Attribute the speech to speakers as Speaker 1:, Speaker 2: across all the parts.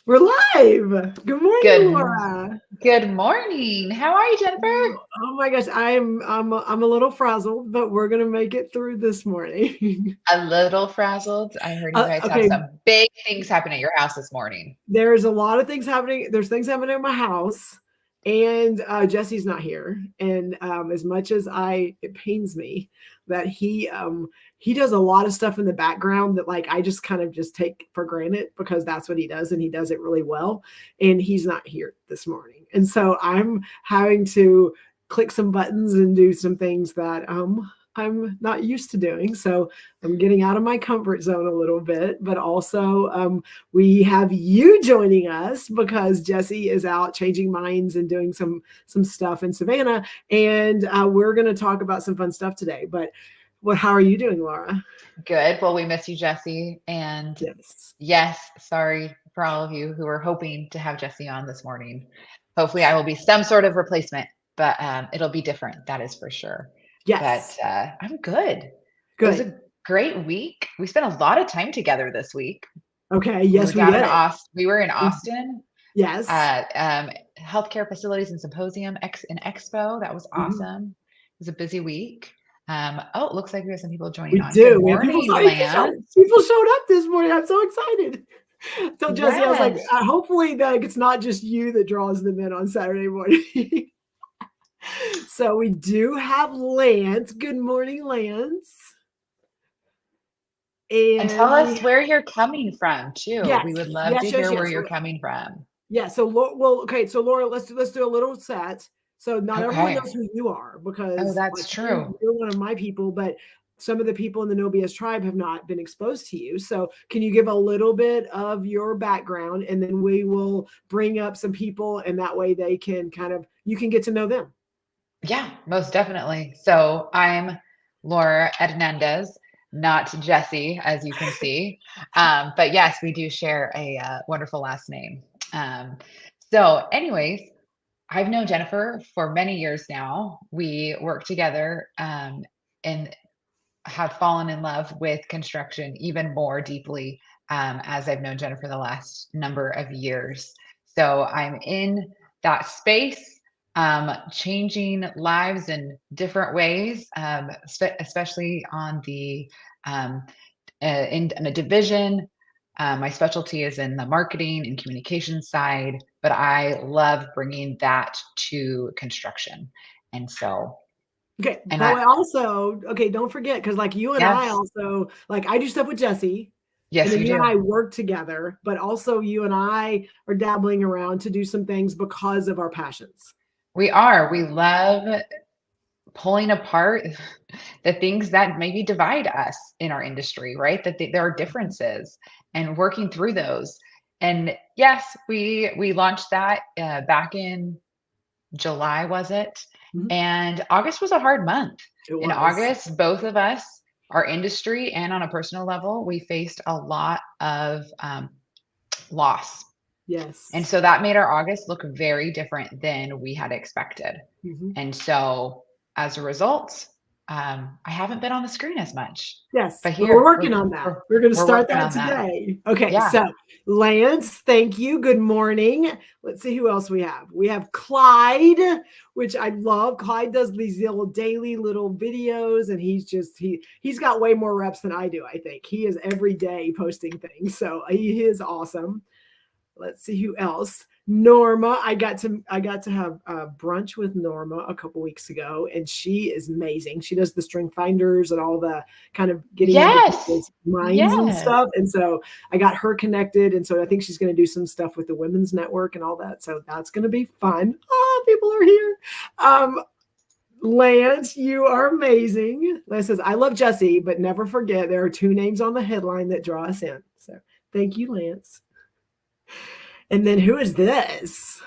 Speaker 1: We're live. Good morning,
Speaker 2: Good
Speaker 1: Laura.
Speaker 2: good morning. How are you, Jennifer?
Speaker 1: Oh my gosh, I'm a little frazzled, but we're gonna make it through this morning.
Speaker 2: A little frazzled. I heard you guys have
Speaker 1: Okay,
Speaker 2: some big things happen at your house this morning.
Speaker 1: there's a lot of things happening. There's things happening in my house, and Jesse's not here. And as much as it pains me that he does a lot of stuff in the background that like I just kind of just take for granted because that's what he does, and he does it really well. And he's not here this morning, and so I'm having to click some buttons and do some things that I'm not used to doing. So I'm getting out of my comfort zone a little bit, but also we have you joining us because Jesse is out changing minds and doing some stuff in Savannah, and we're going to talk about some fun stuff today. But how are you doing, Laura?
Speaker 2: Good. Well, we miss you, Jesse. And
Speaker 1: Yes.
Speaker 2: yes, sorry for all of you who were hoping to have Jesse on this morning. Hopefully, I will be some sort of replacement, but it'll be different. That is for sure. But
Speaker 1: Yes.
Speaker 2: I'm good. It was
Speaker 1: Good.
Speaker 2: a great week. We spent a lot of time together this week.
Speaker 1: Okay.
Speaker 2: We were
Speaker 1: Yes, we
Speaker 2: down in
Speaker 1: did.
Speaker 2: Austin. We were in Austin
Speaker 1: Yes.
Speaker 2: at Healthcare Facilities and Symposium in Expo. That was
Speaker 1: Mhm.
Speaker 2: awesome. It was a busy week. Oh, it looks like we have some people joining
Speaker 1: We
Speaker 2: on. Good
Speaker 1: do. We have people.
Speaker 2: morning, Lance.
Speaker 1: People showed up this morning. I'm so excited. I told Jesse, I was like,
Speaker 2: Yes.
Speaker 1: hopefully that it's not just you that draws them in on Saturday morning. So we do have Lance. Good morning, Lance.
Speaker 2: And tell
Speaker 1: And
Speaker 2: us
Speaker 1: we
Speaker 2: where you're coming from too.
Speaker 1: yes,
Speaker 2: We would love to
Speaker 1: yes, yes,
Speaker 2: hear where
Speaker 1: yes.
Speaker 2: you're coming from.
Speaker 1: Yeah. So well, okay. So Laura, let's do a little set. So not everyone
Speaker 2: Okay.
Speaker 1: knows who you are
Speaker 2: Oh,
Speaker 1: because
Speaker 2: that's
Speaker 1: like
Speaker 2: true.
Speaker 1: you're one of my people, but some of the people in the No BS tribe have not been exposed to you. So can you give a little bit of your background, and then we will bring up some people, and that way they can you can get to know them.
Speaker 2: Yeah, most definitely. So I'm Laura Hernandez, not Jesse, as you can see. But yes, we do share a wonderful last name. Um, anyways, I've known Jennifer for many years now. We work together and have fallen in love with construction even more deeply as I've known Jennifer the last number of years. So I'm in that space, changing lives in different ways, especially on the um, in a division. My specialty is in the marketing and communication side, but I love bringing that to construction. And so,
Speaker 1: Okay,
Speaker 2: and
Speaker 1: that
Speaker 2: I,
Speaker 1: way also, okay, don't forget because like you and I
Speaker 2: yes,
Speaker 1: also like I do stuff with Jesse, and
Speaker 2: yes,
Speaker 1: then
Speaker 2: we
Speaker 1: you and
Speaker 2: do.
Speaker 1: I work together, but also you and I are dabbling around to do some things because of our passions.
Speaker 2: We are. We love pulling apart the things that maybe divide us in our industry, right? There are differences and working through those. And yes, we launched that back in July, was it?
Speaker 1: Mhm.
Speaker 2: And August was a hard month.
Speaker 1: It
Speaker 2: In
Speaker 1: was.
Speaker 2: August, both of us, our industry and on a personal level, we faced a lot of loss. And
Speaker 1: Yes.
Speaker 2: so that made our August look very different than we had expected.
Speaker 1: Mhm.
Speaker 2: And so as a result, I haven't been on the screen as much.
Speaker 1: Yes,
Speaker 2: But
Speaker 1: but we're
Speaker 2: here
Speaker 1: working on that. We're going to
Speaker 2: we're
Speaker 1: start
Speaker 2: working
Speaker 1: that
Speaker 2: on that.
Speaker 1: today. Okay,
Speaker 2: Yeah.
Speaker 1: so Lance, thank you. Good morning. Let's see who else we have. We have Clyde, which I love. Clyde does these little daily little videos, and he's got way more reps than I do. I think he is every day posting things, so he is awesome. Let's see who else. Norma, I got to have brunch with Norma a couple weeks ago, and she is amazing. She does the string finders and all the kind of getting into
Speaker 2: Yes.
Speaker 1: people's minds and
Speaker 2: Yes.
Speaker 1: stuff. And so I got her connected, and so I think she's going to do some stuff with the women's network and all that. So that's going to be fun. Oh, people are here. Lance, you are amazing. Lance says, I love Jesse, but never forget there are two names on the headline that draw us in. So thank you, Lance. And then who is this?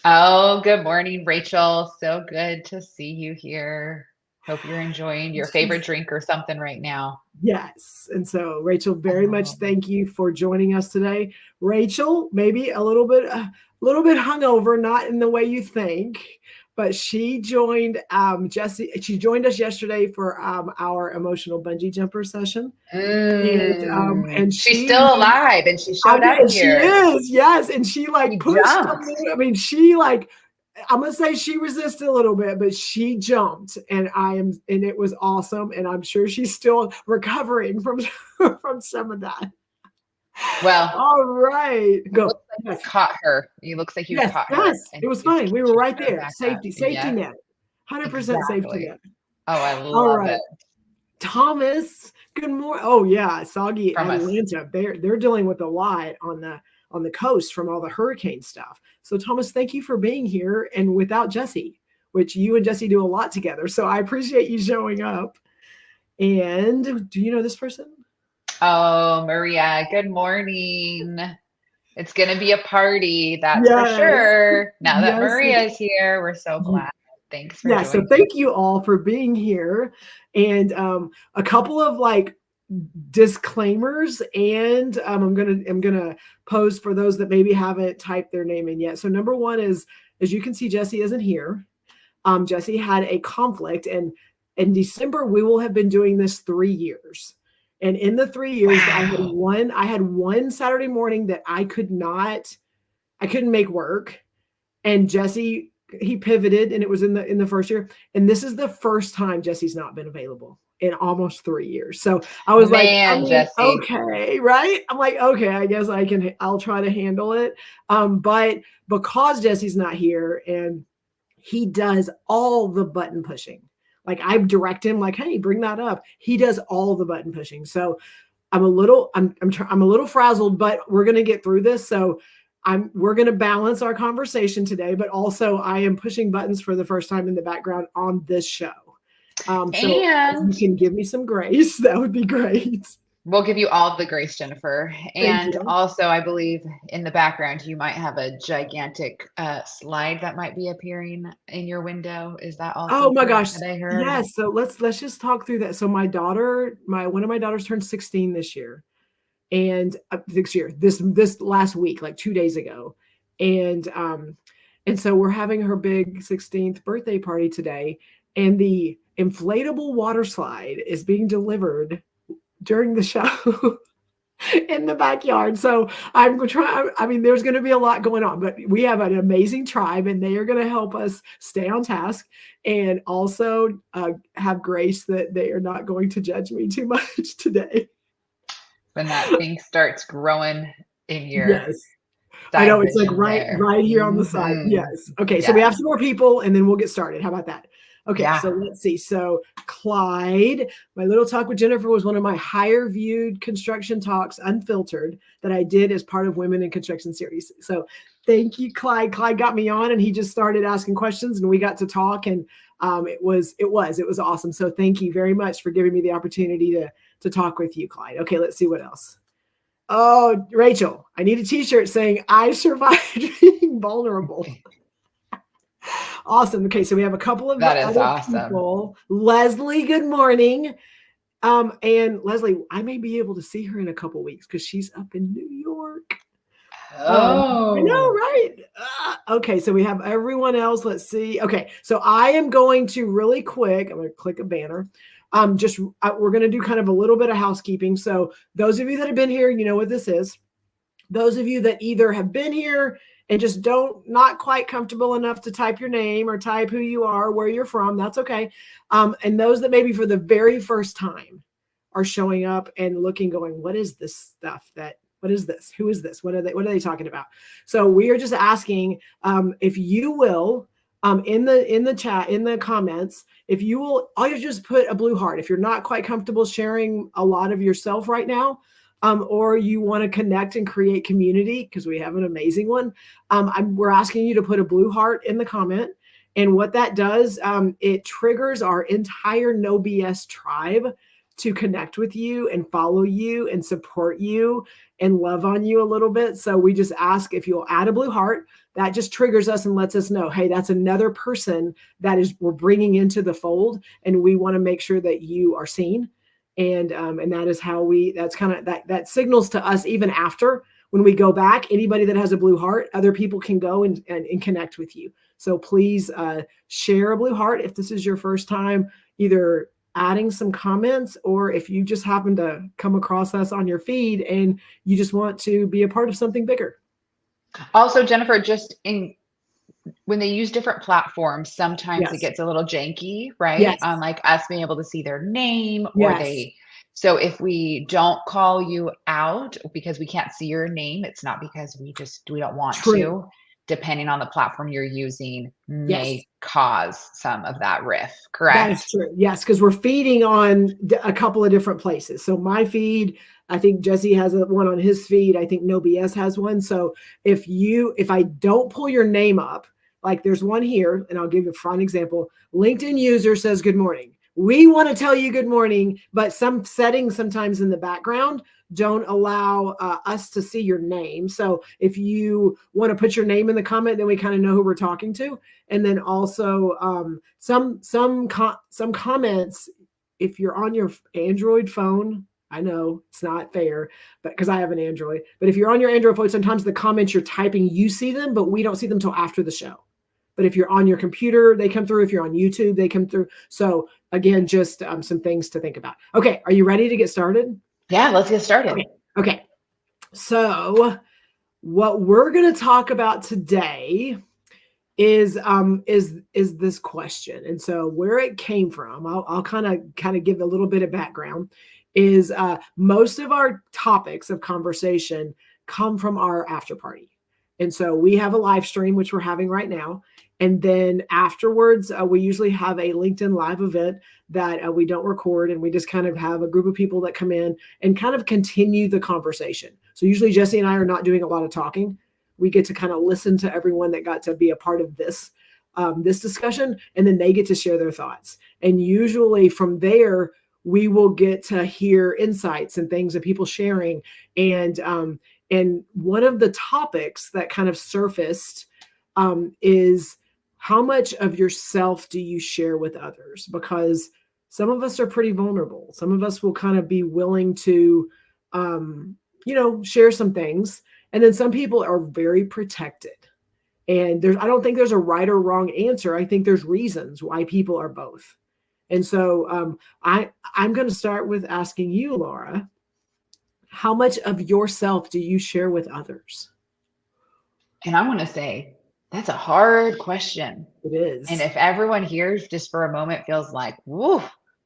Speaker 2: Oh, good morning, Rachel. So good to see you here. Hope you're enjoying your favorite
Speaker 1: She's
Speaker 2: drink or something right now.
Speaker 1: yes. And so, Rachel, very much
Speaker 2: Oh,
Speaker 1: thank you for joining us today. Rachel, maybe a little bit hungover, not in the way you think, but she joined Jesse. She joined us yesterday for our emotional bungee jumper session, and
Speaker 2: She's
Speaker 1: she,
Speaker 2: still alive and she
Speaker 1: I
Speaker 2: showed up
Speaker 1: know she
Speaker 2: here.
Speaker 1: is, yes, and she like
Speaker 2: She
Speaker 1: pushed.
Speaker 2: jumped.
Speaker 1: I mean, she like, I'm gonna say she resisted a little bit, but she jumped, and and it was awesome, and I'm sure she's still recovering from from some of that.
Speaker 2: Well,
Speaker 1: All right,
Speaker 2: it
Speaker 1: go.
Speaker 2: looks like you
Speaker 1: Yes.
Speaker 2: caught her. It looks like you
Speaker 1: Yes,
Speaker 2: caught her
Speaker 1: yes,
Speaker 2: and
Speaker 1: it was fine. We were
Speaker 2: she's
Speaker 1: right
Speaker 2: showing
Speaker 1: there.
Speaker 2: back up.
Speaker 1: Safety
Speaker 2: Yes,
Speaker 1: net. 100% safety
Speaker 2: exactly.
Speaker 1: net.
Speaker 2: Oh, I
Speaker 1: All
Speaker 2: love
Speaker 1: right.
Speaker 2: it.
Speaker 1: Thomas, good morning. Oh yeah, soggy
Speaker 2: From us.
Speaker 1: Atlanta. They're dealing with a lot on the coast from all the hurricane stuff. So Thomas, thank you for being here and without Jesse, which you and Jesse do a lot together. So I appreciate you showing up. And do you know this person?
Speaker 2: Oh, Maria, good morning. It's going to be a party, that's for
Speaker 1: Yes.
Speaker 2: sure. Now that
Speaker 1: Yes.
Speaker 2: Maria's here, we're so glad. Thanks for
Speaker 1: Yeah, so
Speaker 2: joining.
Speaker 1: thank you all for being here. And a couple of like disclaimers, and I'm gonna pose for those that maybe haven't typed their name in yet. So number one is, as you can see, Jesse isn't here. Jesse had a conflict, and in December we will have been doing this 3 years. And in the 3 years,
Speaker 2: Wow.
Speaker 1: I had one Saturday morning that I couldn't make work, and Jesse, he pivoted, and it was in the first year. And this is the first time Jesse's not been available in almost 3 years. So I was like, I
Speaker 2: Man,
Speaker 1: mean,
Speaker 2: Jesse.
Speaker 1: okay, right? I'm like, okay, I guess I'll try to handle it. But because Jesse's not here and he does all the button pushing, like I direct him, like, hey, bring that up. He does all the button pushing. So I'm a little frazzled, but we're gonna get through this. So we're going to balance our conversation today, but also I am pushing buttons for the first time in the background on this show. So if you
Speaker 2: And
Speaker 1: can give me some grace, that would be great.
Speaker 2: we'll give you all the grace, Jennifer.
Speaker 1: Thank
Speaker 2: And
Speaker 1: you.
Speaker 2: also, I believe in the background, you might have a gigantic slide that might be appearing in your window. Is that also
Speaker 1: Oh my
Speaker 2: correct
Speaker 1: gosh.
Speaker 2: that I heard?
Speaker 1: Yes. So let's just talk through that. So my daughter, one of my daughters turned 16 this year. And this last week, like 2 days ago. And so we're having her big 16th birthday party today, and the inflatable water slide is being delivered during the show in the backyard. So I'm trying. I mean, there's going to be a lot going on, but we have an amazing tribe, and they are going to help us stay on task, and also have grace that they are not going to judge me too much today.
Speaker 2: When that thing starts growing in your
Speaker 1: Yes. I
Speaker 2: side
Speaker 1: know, it's like
Speaker 2: vision there.
Speaker 1: right here on the side.
Speaker 2: Mhm.
Speaker 1: Yes. Okay, so we have
Speaker 2: Yes.
Speaker 1: some more people and then we'll get started. How about that? Okay,
Speaker 2: Yeah.
Speaker 1: so let's see. So Clyde, my little talk with Jennifer was one of my higher viewed construction talks, unfiltered, that I did as part of Women in Construction series. So thank you, Clyde. Clyde got me on and he just started asking questions and we got to talk, and it was awesome. So thank you very much for giving me the opportunity to talk with you, Clyde. Okay, let's see what else. Oh, Rachel, I need a t-shirt saying I survived being vulnerable. Awesome. Okay, so we have a couple of
Speaker 2: That is
Speaker 1: other
Speaker 2: awesome.
Speaker 1: people. Leslie, good morning. And Leslie, I may be able to see her in a couple weeks because she's up in New York. I know,
Speaker 2: Oh.
Speaker 1: right? Okay, so we have everyone else. Let's see. Okay, so I am going to really quick. I'm going to click a banner. We're going to do kind of a little bit of housekeeping. So those of you that have been here, you know what this is. Those of you that either have been here and just not quite comfortable enough to type your name or type who you are, where you're from, that's okay. And those that maybe for the very first time are showing up and looking, going, what is this stuff what is this? Who is this? What are they talking about? So we are just asking, if you will, in the chat, in the comments, if you will, all you just put a blue heart. If you're not quite comfortable sharing a lot of yourself right now, or you want to connect and create community, because we have an amazing one, we're asking you to put a blue heart in the comment. And what that does, it triggers our entire No BS tribe to connect with you and follow you and support you and love on you a little bit. So we just ask if you'll add a blue heart. That just triggers us and lets us know, hey, that's another person we're bringing into the fold, and we want to make sure that you are seen. And that is how that's kind of that signals to us, even after, when we go back, anybody that has a blue heart, other people can go and connect with you. So please share a blue heart if this is your first time, either adding some comments, or if you just happen to come across us on your feed and you just want to be a part of something bigger.
Speaker 2: Also, Jennifer, when they use different platforms, sometimes it
Speaker 1: Yes.
Speaker 2: gets a little janky, right?
Speaker 1: Yes.
Speaker 2: On like us being able to see their name
Speaker 1: Yes.
Speaker 2: so if we don't call you out because we can't see your name, it's not because we don't want
Speaker 1: True.
Speaker 2: to. Depending on the platform you're using,
Speaker 1: Yes.
Speaker 2: may cause some of that riff,
Speaker 1: That is
Speaker 2: correct?
Speaker 1: true. Yes, because we're feeding on a couple of different places. So my feed, I think Jesse has one on his feed. I think No BS has one. So if I don't pull your name up, like there's one here, and I'll give you a fun example. LinkedIn user says good morning. We want to tell you good morning, but some settings sometimes in the background don't allow us to see your name. So if you want to put your name in the comment, then we kind of know who we're talking to. And then also some comments, if you're on your Android phone, I know it's not fair, but because I have an Android, but if you're on your Android phone, sometimes the comments you're typing, you see them, but we don't see them till after the show. But if you're on your computer, they come through. If you're on YouTube, they come through. So again, just some things to think about. Okay, are you ready to get started?
Speaker 2: Yeah, let's get started.
Speaker 1: Okay. So what we're going to talk about today is this question. And so where it came from, I'll kind of give a little bit of background, is most of our topics of conversation come from our after party. And so we have a live stream, which we're having right now. And then afterwards, we usually have a LinkedIn live event that we don't record. And we just kind of have a group of people that come in and kind of continue the conversation. So usually Jesse and I are not doing a lot of talking. We get to kind of listen to everyone that got to be a part of this discussion, and then they get to share their thoughts. And usually from there, we will get to hear insights and things that people sharing. And one of the topics that kind of surfaced is how much of yourself do you share with others? Because some of us are pretty vulnerable. Some of us will kind of be willing to, share some things. And then some people are very protected. And I don't think there's a right or wrong answer. I think there's reasons why people are both. And so I'm going to start with asking you, Laura, how much of yourself do you share with others?
Speaker 2: And I want to say, that's a hard question.
Speaker 1: It is.
Speaker 2: And if everyone here just for a moment feels like, whoa,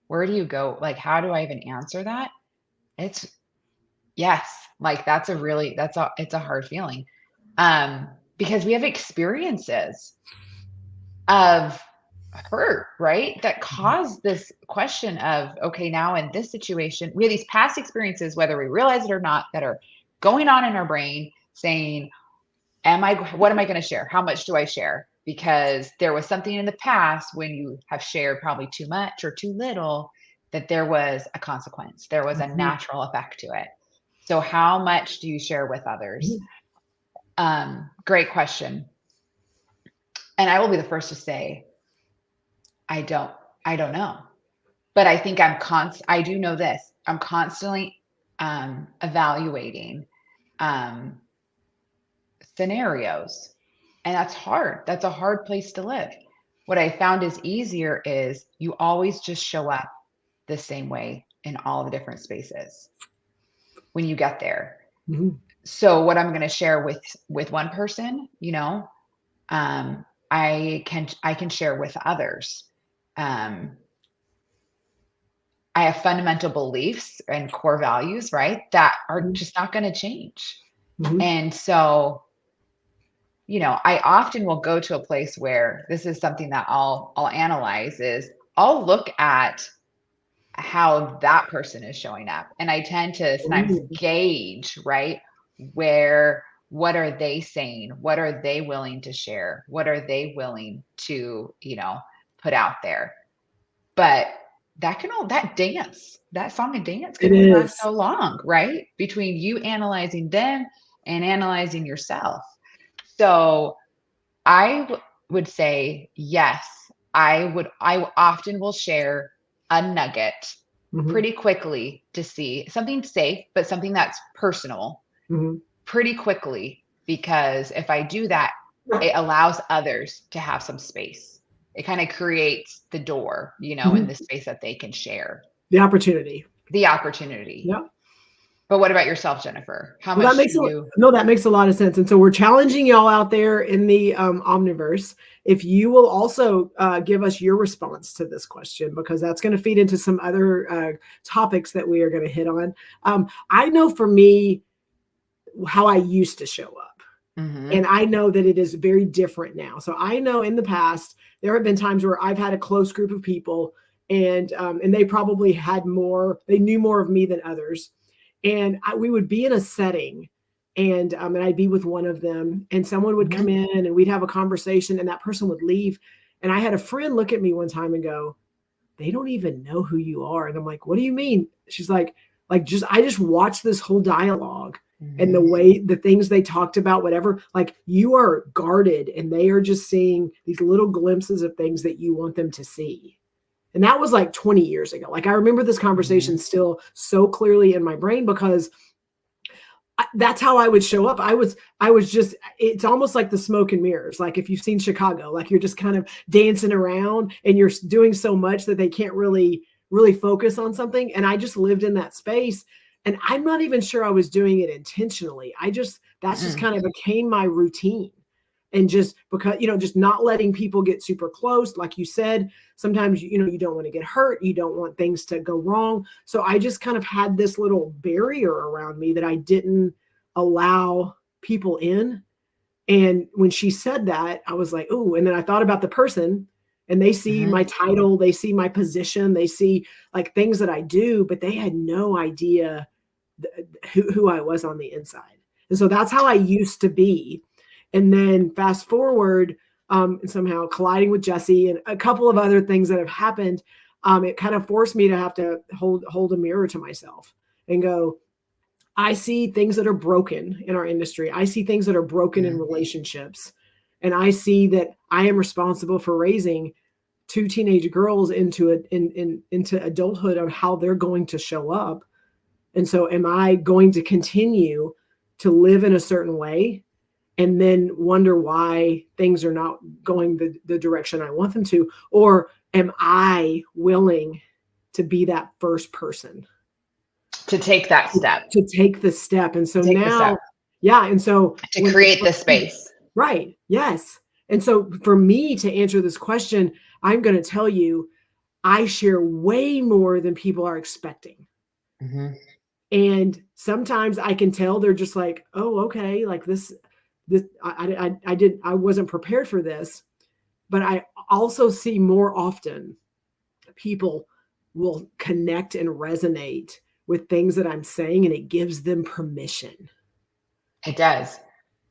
Speaker 2: where do you go? Like, how do I even answer that? It's yes, like it's a hard feeling. Because we have experiences of hurt, right? That cause this question of, okay, now in this situation, we have these past experiences, whether we realize it or not, that are going on in our brain saying, what am I going to share? How much do I share? Because there was something in the past when you have shared probably too much or too little, that there was a consequence. There was a natural effect to it. So how much do you share with others? Great question. And I will be the first to say, I don't know. But I think I do know this. I'm constantly evaluating scenarios. And that's hard. That's a hard place to live. What I found is easier is you always just show up the same way in all the different spaces when you get there. Mm-hmm. So what I'm going to share with one person, I can share with others. I have fundamental beliefs and core values, right, that are just not going to change. Mm-hmm. And so, I often will go to a place where this is something that I'll analyze is I'll look at how that person is showing up. And I tend to sometimes gauge, right, what are they saying? What are they willing to share? What are they willing to, put out there? But that song and dance can only last so long, right? Between you analyzing them and analyzing yourself. So I would say, yes, I often will share a nugget pretty quickly to see something safe, but something that's personal pretty quickly, because if I do that, it allows others to have some space. It kind of creates the door, you know, in
Speaker 1: Mhm.
Speaker 2: the space that they can share
Speaker 1: The opportunity.
Speaker 2: the opportunity.
Speaker 1: Yeah.
Speaker 2: But what about yourself, Jennifer? How
Speaker 1: Well, that
Speaker 2: much
Speaker 1: makes
Speaker 2: do you?
Speaker 1: that makes a lot of sense. And so we're challenging y'all out there in the Omniverse. If you will also give us your response to this question, because that's going to feed into some other topics that we are going to hit on. I know for me how I used to show up.
Speaker 2: Mhm.
Speaker 1: And I know that it is very different now. So I know in the past, there have been times where I've had a close group of people and they probably had more, they knew more of me than others. And we would be in a setting and I'd be with one of them and someone would come
Speaker 2: Mhm.
Speaker 1: in and we'd have a conversation and that person would leave. And I had a friend look at me one time and go, they don't even know who you are. And I'm like, what do you mean? She's like just I just watched this whole dialogue and the
Speaker 2: Mhm.
Speaker 1: way the things they talked about, whatever, like you are guarded and they are just seeing these little glimpses of things that you want them to see. And that was like 20 years ago. Like I remember this conversation
Speaker 2: Mhm.
Speaker 1: still so clearly in my brain because that's how I would show up. I was just, it's almost like the smoke and mirrors. Like if you've seen Chicago, like you're just kind of dancing around and you're doing so much that they can't really focus on something. And I just lived in that space. And I'm not even sure I was doing it intentionally. That's just
Speaker 2: Mm.
Speaker 1: kind of became my routine. And just because, just not letting people get super close. Like you said, sometimes, you don't want to get hurt. You don't want things to go wrong. So I just kind of had this little barrier around me that I didn't allow people in. And when she said that, I was like, oh, and then I thought about the person and they see
Speaker 2: Mhm.
Speaker 1: my title, they see my position, they see like things that I do, but they had no idea who I was on the inside. And so that's how I used to be. And then fast forward, somehow colliding with Jesse and a couple of other things that have happened, it kind of forced me to have to hold a mirror to myself and go, I see things that are broken in our industry. I see things that are broken in
Speaker 2: Mhm.
Speaker 1: relationships. And I see that I am responsible for raising two teenage girls into adulthood on how they're going to show up. And so am I going to continue to live in a certain way and then wonder why things are not going the direction I want them to? Or am I willing to be that first person
Speaker 2: To take that step.
Speaker 1: to take the step? And so
Speaker 2: Take the step
Speaker 1: now, yeah. And so
Speaker 2: to create the space.
Speaker 1: right. Yes. And so for me to answer this question, I'm going to tell you, I share way more than people are expecting.
Speaker 2: Mhm.
Speaker 1: And sometimes I can tell they're just like, oh, okay, like this, I wasn't prepared for this. But I also see more often people will connect and resonate with things that I'm saying, and it gives them permission.
Speaker 2: It does.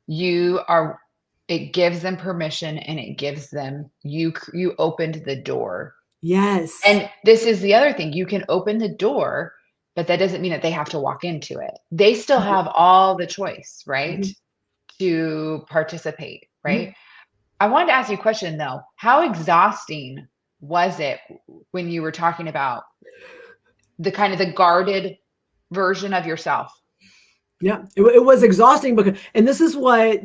Speaker 2: You are it gives them permission and it gives them you opened the door.
Speaker 1: Yes.
Speaker 2: And this is the other thing, you can open the door, but that doesn't mean that they have to walk into it. They still
Speaker 1: Right.
Speaker 2: have all the choice, right,
Speaker 1: Mhm.
Speaker 2: to participate, right?
Speaker 1: Mhm.
Speaker 2: I wanted to ask you a question though. How exhausting was it when you were talking about the kind of the guarded version of yourself?
Speaker 1: Yeah, it was exhausting because, and this is what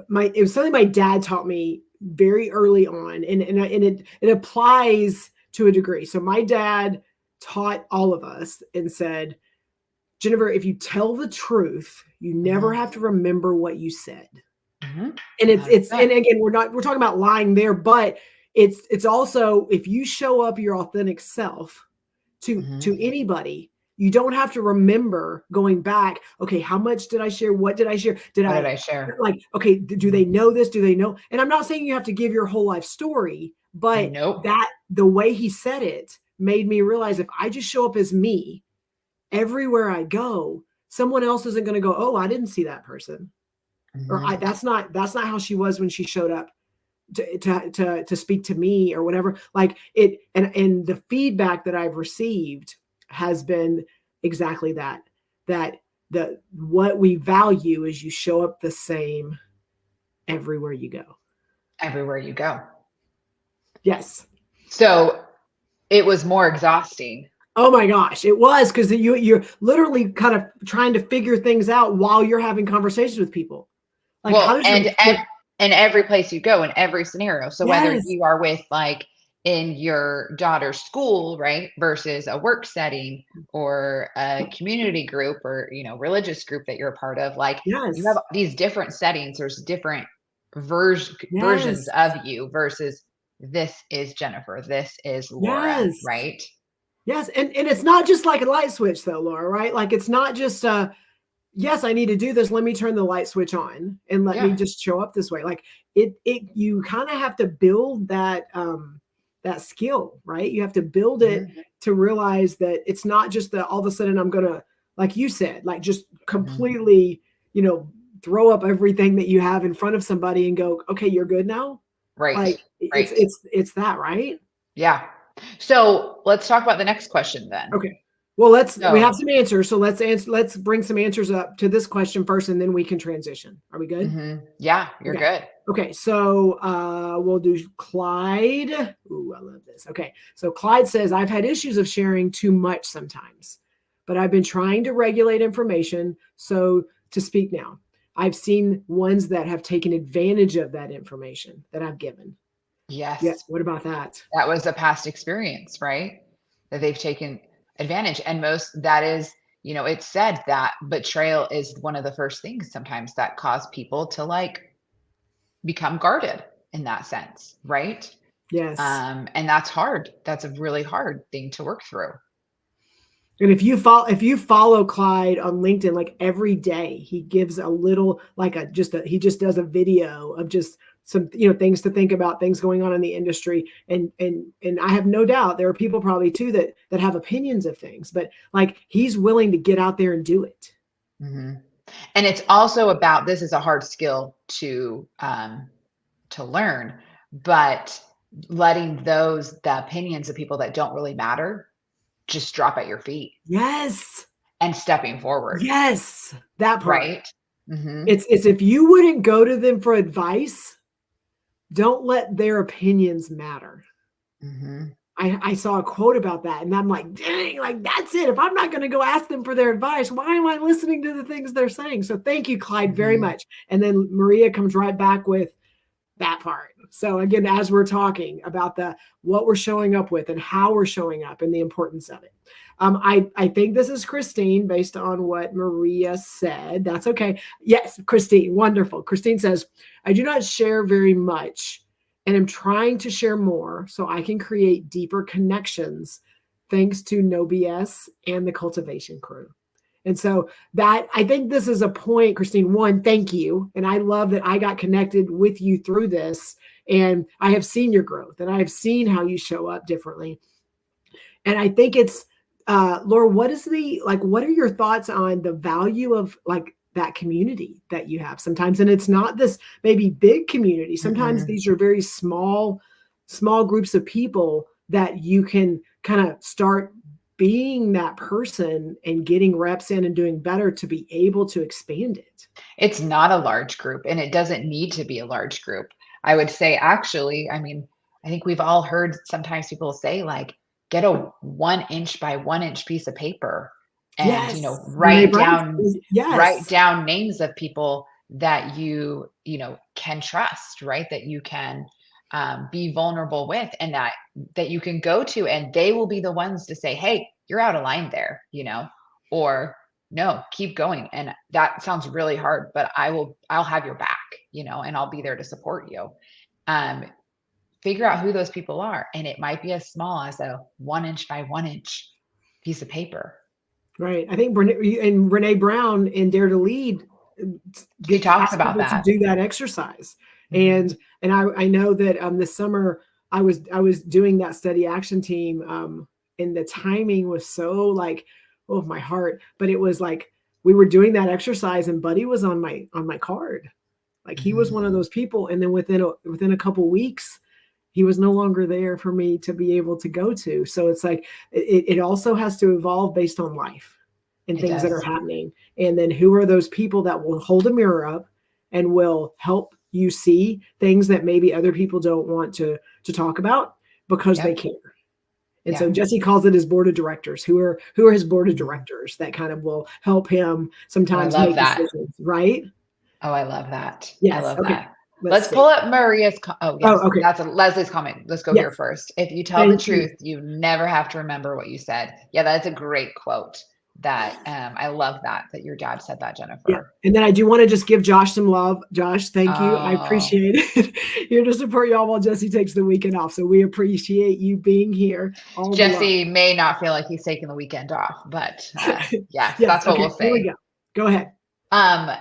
Speaker 1: it was something my dad taught me very early on, and it applies to a degree. So my dad taught all of us and said, Jennifer, if you tell the truth, you never
Speaker 2: Mhm,
Speaker 1: have to remember what you said.
Speaker 2: mhm.
Speaker 1: And
Speaker 2: That's
Speaker 1: and
Speaker 2: it.
Speaker 1: again, we're talking about lying there, but it's also if you show up your authentic self
Speaker 2: Mhm.
Speaker 1: to anybody, you don't have to remember going back, okay, how much did I share? What did I share? Did
Speaker 2: What did
Speaker 1: I
Speaker 2: I share?
Speaker 1: like, okay, do
Speaker 2: Mhm.
Speaker 1: they know this? Do they know? And I'm not saying you have to give your whole life story, but
Speaker 2: Nope.
Speaker 1: that the way he said it made me realize if I just show up as me everywhere I go, someone else isn't going to go, oh, I didn't see that person. Or
Speaker 2: Mhm.
Speaker 1: that's not how she was when she showed up to speak to me or whatever. Like it, and the feedback that I've received has been exactly that. That the what we value is you show up the same everywhere you go.
Speaker 2: Everywhere you go.
Speaker 1: Yes.
Speaker 2: So, it was more exhausting.
Speaker 1: Oh my gosh, it was because you're literally kind of trying to figure things out while you're having conversations with people. Like, how
Speaker 2: Well,
Speaker 1: does your
Speaker 2: in every place you go, in every scenario. So whether
Speaker 1: Yes.
Speaker 2: you are with like in your daughter's school, right, versus a work setting or a community group or, religious group that you're a part of, like you have
Speaker 1: Yes.
Speaker 2: these different settings. There's different versions
Speaker 1: Yes.
Speaker 2: of you versus this is Jennifer, this is Laura,
Speaker 1: Yes.
Speaker 2: right?
Speaker 1: Yes. And it's not just like a light switch though, Laura, right? Like it's not just yes, I need to do this. Let me turn the light switch on and let me
Speaker 2: Yeah.
Speaker 1: just show up this way. Like you kind of have to build that skill, right? You have to build it
Speaker 2: Mhm.
Speaker 1: to realize that it's not just that all of a sudden I'm gonna, like you said, like just
Speaker 2: Mhm.
Speaker 1: completely, throw up everything that you have in front of somebody and go, okay, you're good now.
Speaker 2: Right.
Speaker 1: Like it's
Speaker 2: Right.
Speaker 1: it's it's that, right?
Speaker 2: Yeah. So let's talk about the next question then.
Speaker 1: Okay. Well, we have
Speaker 2: So,
Speaker 1: some answers. So let's bring some answers up to this question first, and then we can transition. Are we good?
Speaker 2: yeah, you're
Speaker 1: Okay.
Speaker 2: good.
Speaker 1: Okay. So we'll do Clyde. Ooh, I love this. Okay. So Clyde says, I've had issues of sharing too much sometimes, but I've been trying to regulate information. So to speak now, I've seen ones that have taken advantage of that information that I've given. Yeah.
Speaker 2: Yes.
Speaker 1: What about that?
Speaker 2: That was a past experience, right? That they've taken advantage. And most that is, it's said that betrayal is one of the first things sometimes that cause people to like become guarded in that sense, right?
Speaker 1: Yes.
Speaker 2: And that's hard. That's a really hard thing to work through.
Speaker 1: And if you follow Clyde on LinkedIn, like every day he gives a little, like he just does a video of just some, things to think about, things going on in the industry. And I have no doubt there are people probably too that have opinions of things, but like he's willing to get out there and do it.
Speaker 2: Mhm. And it's also about, this is a hard skill to learn, but letting the opinions of people that don't really matter just drop at your feet
Speaker 1: Yes.
Speaker 2: and stepping forward,
Speaker 1: Yes. That part.
Speaker 2: right? Hmm.
Speaker 1: It's if you wouldn't go to them for advice, don't let their opinions matter.
Speaker 2: Hmm.
Speaker 1: I saw a quote about that, and I'm like, dang, like that's it. If I'm not going to go ask them for their advice, why am I listening to the things they're saying? So thank you, Clyde, very
Speaker 2: Hmm.
Speaker 1: much. And then Maria comes right back with that part. So again, as we're talking about what we're showing up with and how we're showing up and the importance of it. I think this is Christine based on what Maria said. That's okay. Yes, Christine, wonderful. Christine says, I do not share very much and am trying to share more so I can create deeper connections thanks to No BS and the Cultivation Crew. And so that I think this is a point, Christine. One, thank you. And I love that I got connected with you through this. And I have seen your growth and I have seen how you show up differently. And I think it's Laura, what are your thoughts on the value of like that community that you have sometimes? And it's not this maybe big community. Sometimes
Speaker 2: Hmm.
Speaker 1: these are very small groups of people that you can kind of start being that person and getting reps in and doing better to be able to expand it.
Speaker 2: It's not a large group and it doesn't need to be a large group. I would say, actually, I mean, I think we've all heard sometimes people say, like, get a 1 inch by 1 inch piece of paper and,
Speaker 1: Yes. Brene
Speaker 2: write
Speaker 1: Brown.
Speaker 2: down write
Speaker 1: Yes.
Speaker 2: down names of people that can trust, right? That you can be vulnerable with, and that you can go to, and they will be the ones to say, hey, you're out of line there, or no, keep going. And that sounds really hard, but I'll have your back, and I'll be there to support you. um Figure out who those people are, and it might be as small as a 1 inch by 1 inch piece of paper.
Speaker 1: Right. I think Brene Brown in Dare to Lead
Speaker 2: She
Speaker 1: gets
Speaker 2: talks
Speaker 1: asked
Speaker 2: about
Speaker 1: people to
Speaker 2: that.
Speaker 1: do that exercise.
Speaker 2: Hmm.
Speaker 1: And I know that this summer I was doing that study action team and the timing was so like, oh my heart, but it was like we were doing that exercise and Buddy was on my card. Like he was
Speaker 2: Hmm.
Speaker 1: one of those people, and then within a couple weeks he was no longer there for me to be able to go to. So it's like it also has to evolve based on life and
Speaker 2: It
Speaker 1: things that are
Speaker 2: does.
Speaker 1: happening. And then who are those people that will hold a mirror up and will help you see things that maybe other people don't want to talk about because they
Speaker 2: Yep.
Speaker 1: care. And
Speaker 2: Yeah.
Speaker 1: so Jesse calls it his board of directors. Who are his board of
Speaker 2: Mhm.
Speaker 1: directors that kind of will help him
Speaker 2: Oh, I
Speaker 1: sometimes
Speaker 2: love
Speaker 1: make
Speaker 2: that.
Speaker 1: decisions, right?
Speaker 2: Oh, I love that. I
Speaker 1: Yes.
Speaker 2: love
Speaker 1: Okay.
Speaker 2: that. Let's
Speaker 1: see.
Speaker 2: pull up Maria's. Oh, yes.
Speaker 1: Oh, okay.
Speaker 2: That's Leslie's comment. Let's go here
Speaker 1: Yes.
Speaker 2: first. If you tell the truth, you never have to remember what you said. Yeah, that's a great quote. That I love that your dad said that, Jennifer.
Speaker 1: Yeah. And then I do want to just give Josh some love. Josh, thank you. I
Speaker 2: Oh.
Speaker 1: appreciate it. Here to support y'all while Jesse takes the weekend off. So we appreciate you being here. All the love.
Speaker 2: Jesse may not feel like he's taking the weekend off, but yes,
Speaker 1: Yes,
Speaker 2: that's what
Speaker 1: okay,
Speaker 2: we'll say.
Speaker 1: Here we go. Go ahead.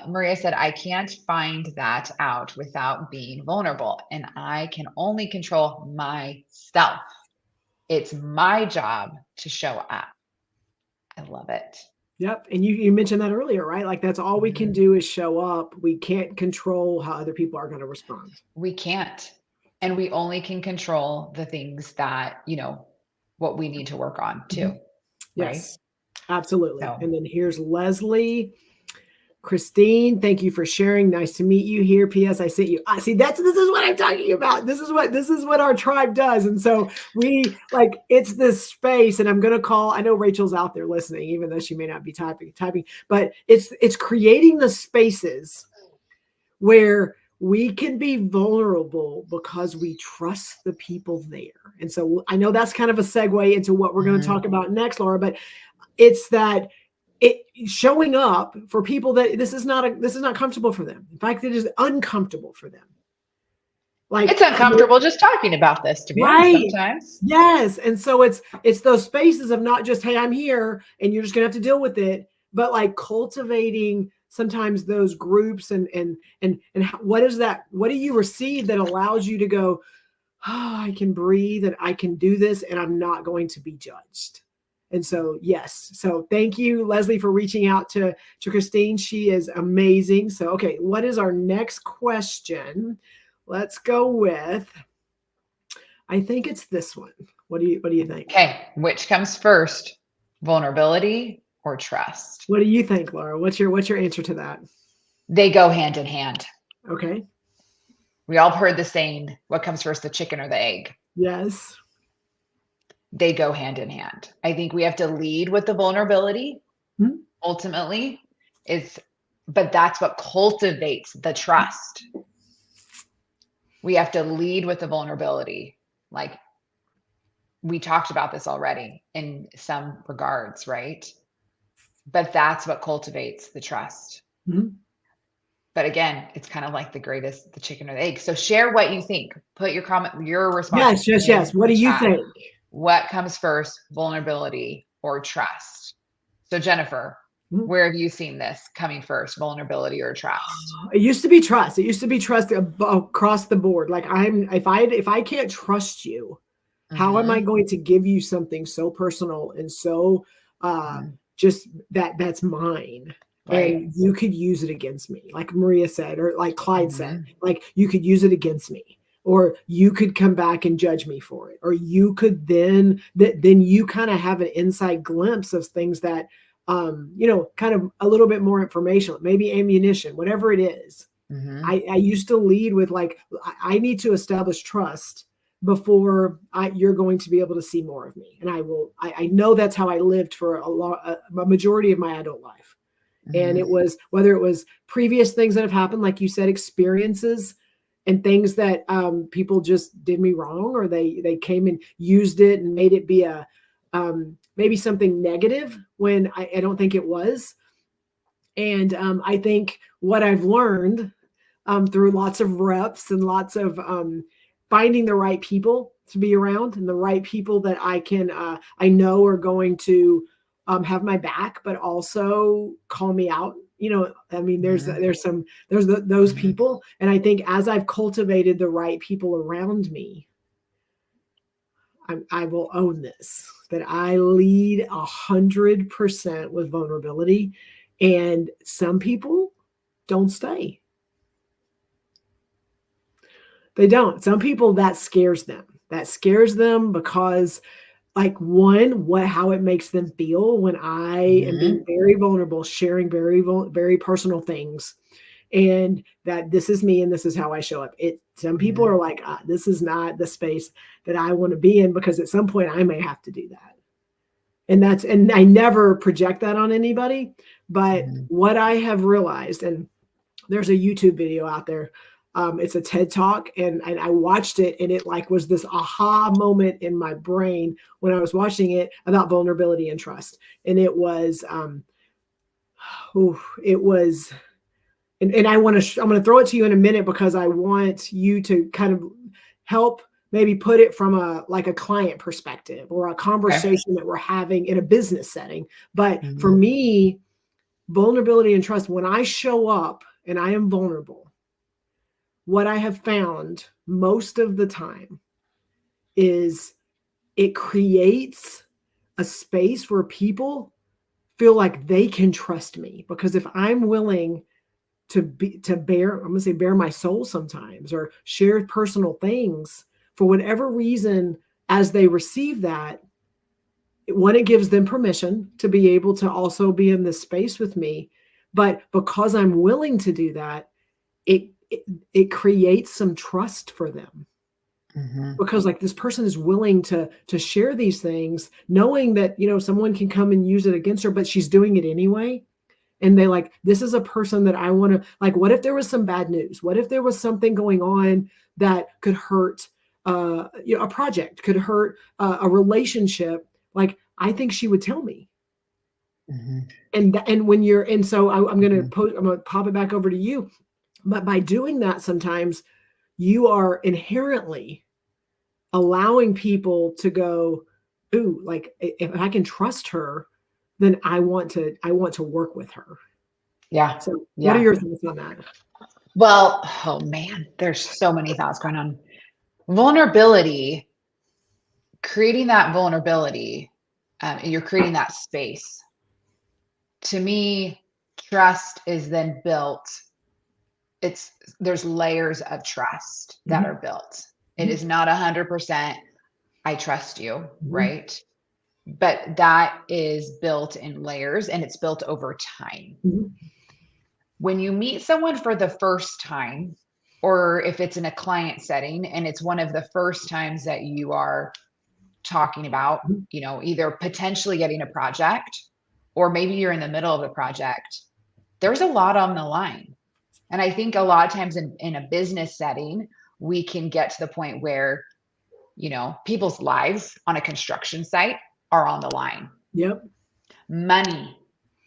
Speaker 2: Maria said, I can't find that out without being vulnerable, and I can only control myself. It's my job to show up. I love it.
Speaker 1: Yep. And you mentioned that earlier, right? Like that's all we can do is show up. We can't control how other people are going to respond.
Speaker 2: We can't. And we only can control the things that, what we need to work on too.
Speaker 1: Yes,
Speaker 2: right?
Speaker 1: Absolutely.
Speaker 2: So.
Speaker 1: And then here's Leslie. Christine, thank you for sharing. Nice to meet you here. P.S. I sent you. See, this is what I'm talking about. This is what our tribe does. And so it's this space, and I'm going to call, I know Rachel's out there listening, even though she may not be typing, but it's creating the spaces where we can be vulnerable because we trust the people there. And so I know that's kind of a segue into what we're going to talk about next, Laura, but it's that showing up for people that this is not comfortable for them. In fact, it is uncomfortable for them. Like
Speaker 2: it's uncomfortable just talking about this, to be honest, sometimes.
Speaker 1: Yes. And so it's those spaces of not just, hey, I'm here and you're just gonna have to deal with it, but like cultivating sometimes those groups and what is that? What do you receive that allows you to go, oh, I can breathe and I can do this and I'm not going to be judged. And so, yes. So thank you, Leslie, for reaching out to Christine. She is amazing. So, okay, what is our next question? Let's go with, I think it's this one. What do you think?
Speaker 2: Okay. Which comes first, vulnerability or trust?
Speaker 1: What do you think, Laura? What's your answer to that?
Speaker 2: They go hand in hand.
Speaker 1: Okay.
Speaker 2: We all heard the saying, what comes first, the chicken or the egg?
Speaker 1: Yes.
Speaker 2: They go hand in hand. I think we have to lead with the vulnerability ultimately but that's what cultivates the trust. We have to lead with the vulnerability. Like we talked about this already in some regards, right? But that's what cultivates the trust. But again, it's kind of like the chicken or the egg. So share what you think. Put your comment, your response.
Speaker 1: Yes. What do you think?
Speaker 2: What comes first, vulnerability or trust? So Jennifer, where have you seen this coming first, vulnerability or trust?
Speaker 1: It used to be trust. It used to be trust across the board. Like if I can't trust you, how am I going to give you something so personal and so just that's mine? Right. And you could use it against me, like Maria said, or like Clyde said, like you could use it against me. Or you could come back and judge me for it. Or you could then you kind of have an inside glimpse of things that, kind of a little bit more information, maybe ammunition, whatever it is. I used to lead with like, I need to establish trust before you're going to be able to see more of me. And I know that's how I lived for a majority of my adult life. And it was, whether it was previous things that have happened, like you said, experiences, and things that people just did me wrong, or they came and used it and made it be a maybe something negative when I don't think it was. And I think what I've learned through lots of reps and lots of finding the right people to be around and the right people that I know are going to have my back, but also call me out. I mean, there's those people. And I think as I've cultivated the right people around me, I will own this, that I lead 100% with vulnerability. And some people don't stay. They don't. Some people, that scares them. That scares them because how it makes them feel when I am being very vulnerable, sharing very, very personal things, and that this is me and this is how I show up. Some people are like, this is not the space that I want to be in, because at some point I may have to do that. And I never project that on anybody, but what I have realized, and there's a YouTube video out there It's a TED talk, and I watched it, and it like was this aha moment in my brain when I was watching it about vulnerability and trust. And it was, it was, and I'm going to throw it to you in a minute because I want you to kind of help maybe put it from a client perspective or a conversation that we're having in a business setting. But for me, vulnerability and trust, when I show up and I am vulnerable, what I have found most of the time is it creates a space where people feel like they can trust me, because if I'm willing to bear, I'm going to say bear my soul sometimes, or share personal things for whatever reason, as they receive that, one, it gives them permission to be able to also be in this space with me. But because I'm willing to do that, it creates some trust for them. Because like this person is willing to share these things, knowing that, someone can come and use it against her, but she's doing it anyway. And they like, this is a person that I want to, like, what if there was some bad news? What if there was something going on that could hurt, a project, could hurt a relationship? Like, I think she would tell me. And when you're, and so I'm going to pop it back over to you. But by doing that, sometimes you are inherently allowing people to go, ooh, like if I can trust her, then I want to work with her.
Speaker 2: Yeah.
Speaker 1: So what are your thoughts on that?
Speaker 2: Well, oh man, there's so many thoughts going on. Vulnerability, creating that vulnerability, you're creating that space. To me, trust is then built. There's layers of trust that are built. It is not 100%, I trust you, right? But that is built in layers, and it's built over time. When you meet someone for the first time, or if it's in a client setting and it's one of the first times that you are talking about, either potentially getting a project, or maybe you're in the middle of the project, there's a lot on the line. And I think a lot of times in a business setting, we can get to the point where, people's lives on a construction site are on the line.
Speaker 1: Yep.
Speaker 2: Money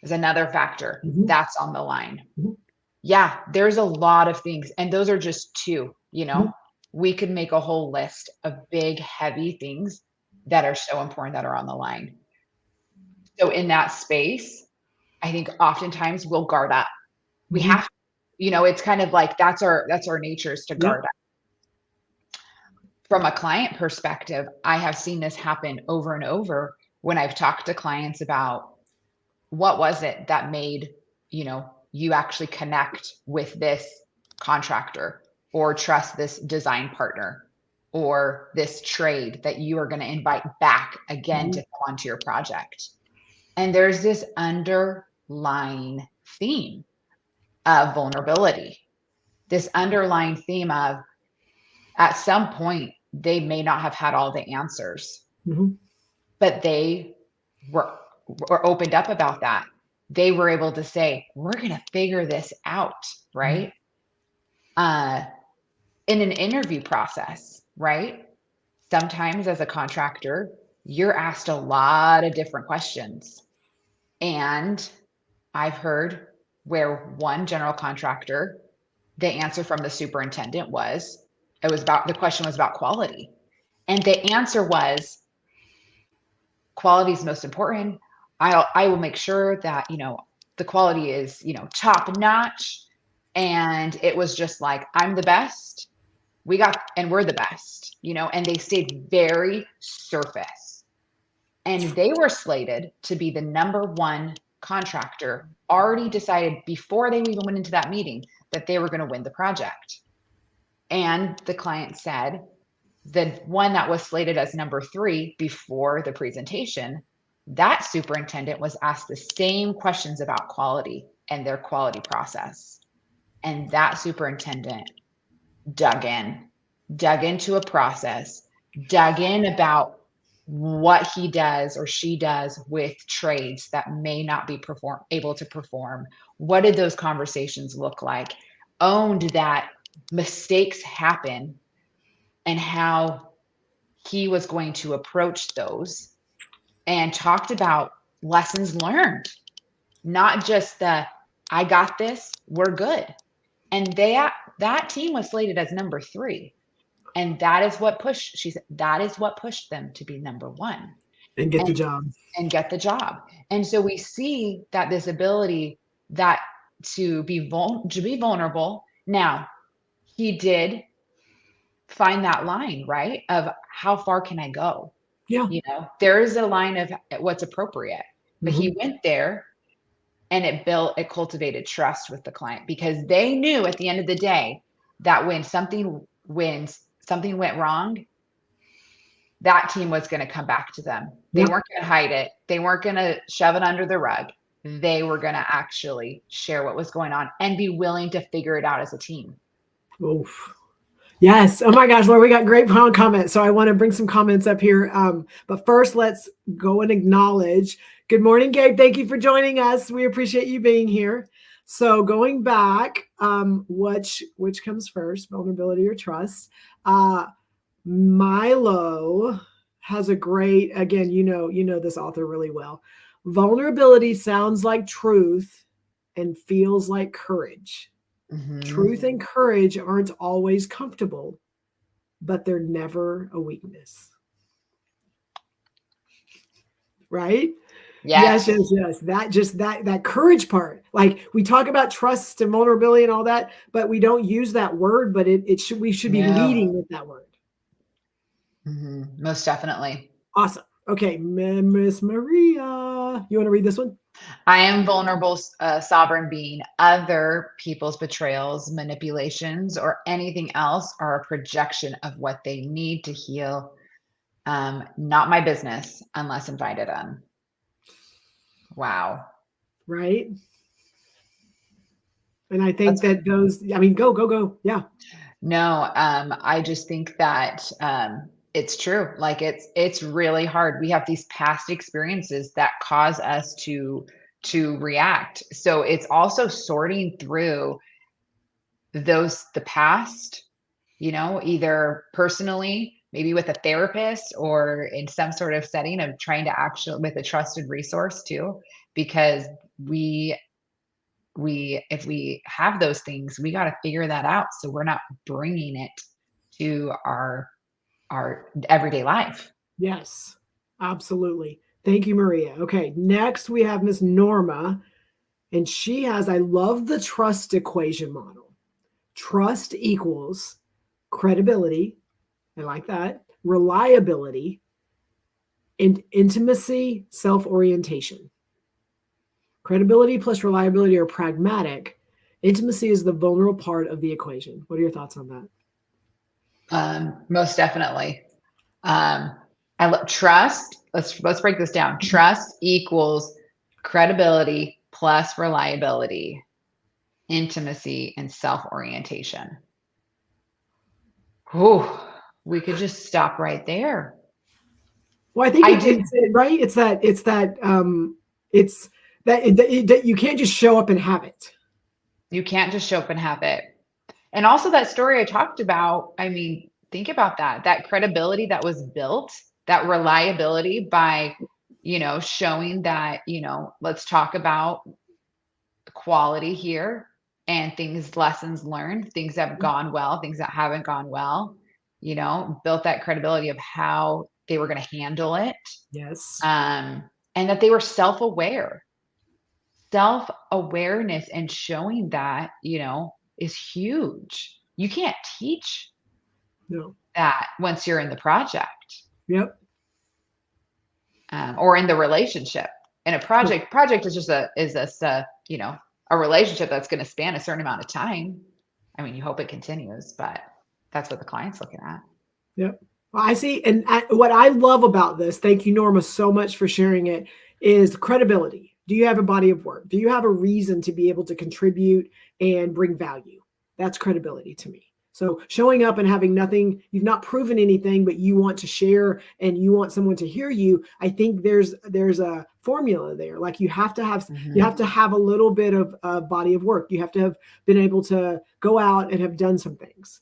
Speaker 2: is another factor that's on the line. Yeah, there's a lot of things. And those are just two, we could make a whole list of big, heavy things that are so important that are on the line. So in that space, I think oftentimes we'll guard up. We have to. It's kind of like that's our nature, is to guard up. From a client perspective, I have seen this happen over and over when I've talked to clients about what was it that made, you actually connect with this contractor, or trust this design partner, or this trade that you are going to invite back again to come onto your project. And there's this underlying theme of vulnerability, this underlying theme of, at some point, they may not have had all the answers, but they were opened up about that. They were able to say, we're going to figure this out, right? In an interview process, right? Sometimes as a contractor, you're asked a lot of different questions. And I've heard where one general contractor, the answer from the superintendent was, the question was about quality. And the answer was, quality is most important. I will make sure that, the quality is, top notch. And it was just like, I'm the best. We're the best, and they stayed very surface. And they were slated to be the number one contractor, already decided before they even went into that meeting that they were going to win the project. And the client said the one that was slated as number 3 before the presentation, that superintendent was asked the same questions about quality and their quality process. And that superintendent dug into a process, dug in about what he does or she does with trades that may not be able to perform. What did those conversations look like? Owned that mistakes happen and how he was going to approach those, and talked about lessons learned, not just the, I got this, we're good. And that team was slated as number 3. And that is what pushed, she said, that is what pushed them to be number 1
Speaker 1: And get the job.
Speaker 2: and get the job. And so we see that this ability that to be vulnerable. Now, he did find that line, right? Of how far can I go?
Speaker 1: Yeah.
Speaker 2: You know, there is a line of what's appropriate, but he went there, and it cultivated trust with the client, because they knew at the end of the day that when something went wrong, that team was going to come back to them. They weren't going to hide it. They weren't going to shove it under the rug. They were going to actually share what was going on and be willing to figure it out as a team.
Speaker 1: Oof. Yes. Oh my gosh, Laura, we got great comments. So I want to bring some comments up here. But first, let's go and acknowledge. Good morning, Gabe. Thank you for joining us. We appreciate you being here. So going back, which comes first, vulnerability or trust? Milo has a great, again, you know this author really well. Vulnerability sounds like truth and feels like courage. Mm-hmm. Truth and courage aren't always comfortable, but they're never a weakness. Right? Yes. That courage part. Like, we talk about trust and vulnerability and all that, but we don't use that word, but we should be leading with that word.
Speaker 2: Mm-hmm. Most definitely.
Speaker 1: Awesome. Okay, Miss Maria, you want to read this one?
Speaker 2: I am vulnerable, sovereign being. Other people's betrayals, manipulations, or anything else are a projection of what they need to heal. Not my business unless invited on. Wow.
Speaker 1: Right. And I think that goes, I mean, go. Yeah.
Speaker 2: No, I just think that it's true. Like, it's really hard. We have these past experiences that cause us to react. So it's also sorting through the past, either personally, maybe with a therapist, or in some sort of setting of trying to actually with a trusted resource too, because if we have those things, we got to figure that out, so we're not bringing it to our everyday life.
Speaker 1: Yes, absolutely. Thank you, Maria. Okay, next we have Miss Norma, and she has, I love the trust equation model. Trust equals credibility, I like that, reliability, and intimacy, self-orientation. Credibility plus reliability are pragmatic. Intimacy is the vulnerable part of the equation. What are your thoughts on
Speaker 2: that? Most definitely. I love trust. Let's break this down. Trust equals credibility plus reliability, intimacy, and self-orientation. Whew, we could just stop right there.
Speaker 1: Well, I think it's right. It's that you can't just show up and have it.
Speaker 2: You can't just show up and have it. And also that story I talked about, I mean, think about that credibility that was built, that reliability by, showing that, let's talk about quality here and lessons learned, things that have gone well, things that haven't gone well, built that credibility of how they were going to handle it.
Speaker 1: Yes.
Speaker 2: And that they were self-aware. Self-awareness and showing that, is huge. You can't teach that once you're in the project.
Speaker 1: Yep.
Speaker 2: Or in the relationship. And a project is just a relationship that's going to span a certain amount of time. I mean, you hope it continues, but that's what the client's looking at.
Speaker 1: Yep. Well, I see. And what I love about this, thank you, Norma, so much for sharing it, is credibility. Do you have a body of work? Do you have a reason to be able to contribute and bring value? That's credibility to me. So showing up and having nothing, you've not proven anything, but you want to share and you want someone to hear you. I think there's a formula there. Like you have to have a little bit of a body of work. You have to have been able to go out and have done some things.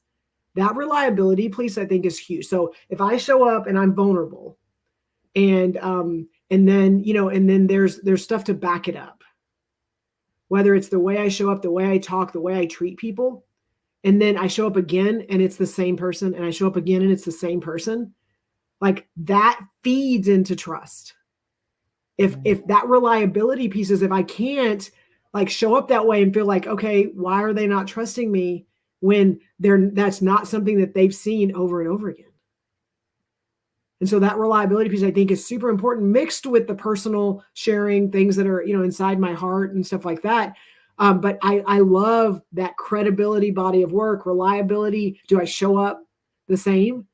Speaker 1: That reliability piece, I think, is huge. So if I show up and I'm vulnerable, and then and then there's stuff to back it up. Whether it's the way I show up, the way I talk, the way I treat people, and then I show up again and it's the same person, and I show up again and it's the same person, like that feeds into trust. If that reliability piece is, if I can't like show up that way and feel like, okay, why are they not trusting me when that's not something that they've seen over and over again? And so that reliability piece, I think, is super important, mixed with the personal sharing, things that are, inside my heart and stuff like that. But I love that credibility, body of work, reliability. Do I show up the same?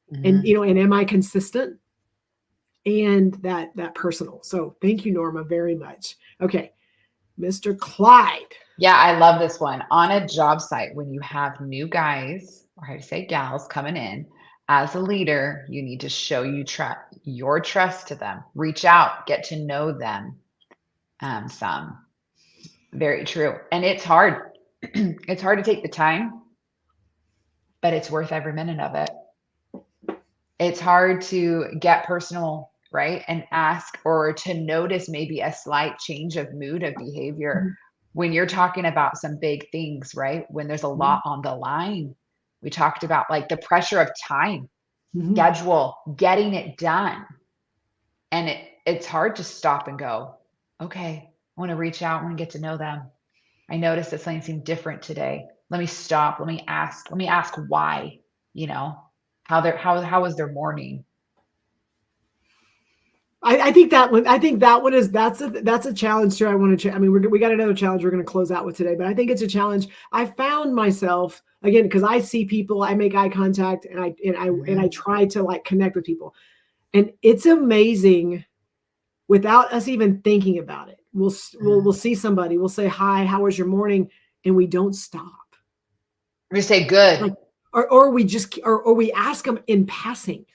Speaker 1: And, and am I consistent? And that personal. So thank you, Norma, very much. Okay. Mr. Clyde.
Speaker 2: Yeah, I love this one. On a job site, when you have new guys, or how to say gals, coming in, as a leader, you need to show your trust to them. Reach out, get to know them. Some very true. And it's hard. It's hard to take the time, but it's worth every minute of it. It's hard to get personal, right? And ask or to notice maybe a slight change of mood, of behavior. When you're talking about some big things, right? When there's a lot on the line. We talked about like the pressure of time, schedule, getting it done. And it's hard to stop and go, okay, I want to reach out. I want to get to know them. I noticed that something seemed different today. Let me stop. Let me ask why, how was their morning?
Speaker 1: I think that one is, that's a challenge too. We got another challenge we're going to close out with today, but I think it's a challenge. I found myself, again, because I see people, I make eye contact and I try to like connect with people, and it's amazing without us even thinking about it. We'll see somebody, we'll say, hi, how was your morning? And we don't stop.
Speaker 2: We say good.
Speaker 1: Like, or we ask them in passing.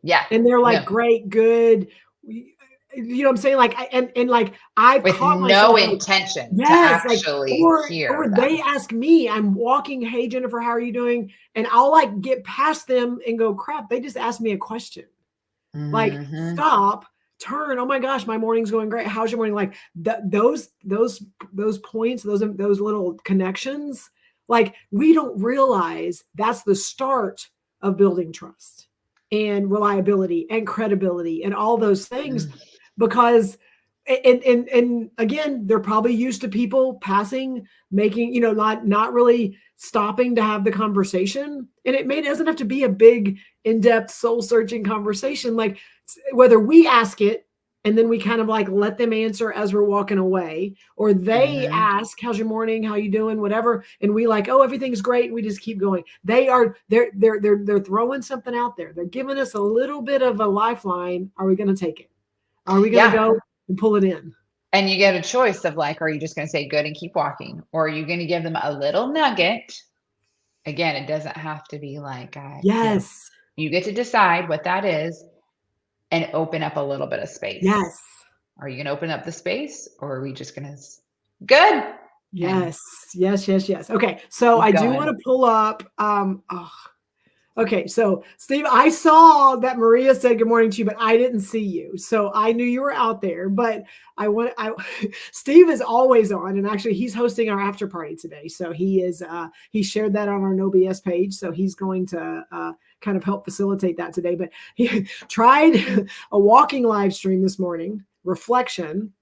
Speaker 2: Yeah.
Speaker 1: And they're like, great, good. You know what I'm saying? Like, and like I've
Speaker 2: with
Speaker 1: caught
Speaker 2: no
Speaker 1: myself,
Speaker 2: intention
Speaker 1: to
Speaker 2: actually hear.
Speaker 1: Or they ask me, I'm walking, hey Jennifer, how are you doing? And I'll like get past them and go, crap, they just asked me a question. Like, stop, turn. Oh my gosh, my morning's going great. How's your morning? Like those points, those little connections, like we don't realize that's the start of building trust and reliability and credibility and all those things, because and again, they're probably used to people passing, making, not really stopping to have the conversation. And it doesn't have to be a big, in-depth, soul-searching conversation. Like whether we ask it and then we kind of like let them answer as we're walking away, or they ask, how's your morning? How you doing? Whatever. And we like, oh, everything's great. And we just keep going. They're throwing something out there. They're giving us a little bit of a lifeline. Are we going to take it? Are we going to go and pull it in?
Speaker 2: And you get a choice of like, are you just going to say good and keep walking? Or are you going to give them a little nugget? Again, it doesn't have to be like,
Speaker 1: yes,
Speaker 2: you get to decide what that is and open up a little bit of space.
Speaker 1: Yes.
Speaker 2: Are you going to open up the space, or are we just going to good?
Speaker 1: Yes. Okay. So I do want to pull up, okay. So Steve, I saw that Maria said good morning to you, but I didn't see you. So I knew you were out there, but Steve is always on, and actually he's hosting our after party today. So he shared that on our No BS page. So he's going to, kind of help facilitate that today, but he tried a walking live stream this morning. Reflection: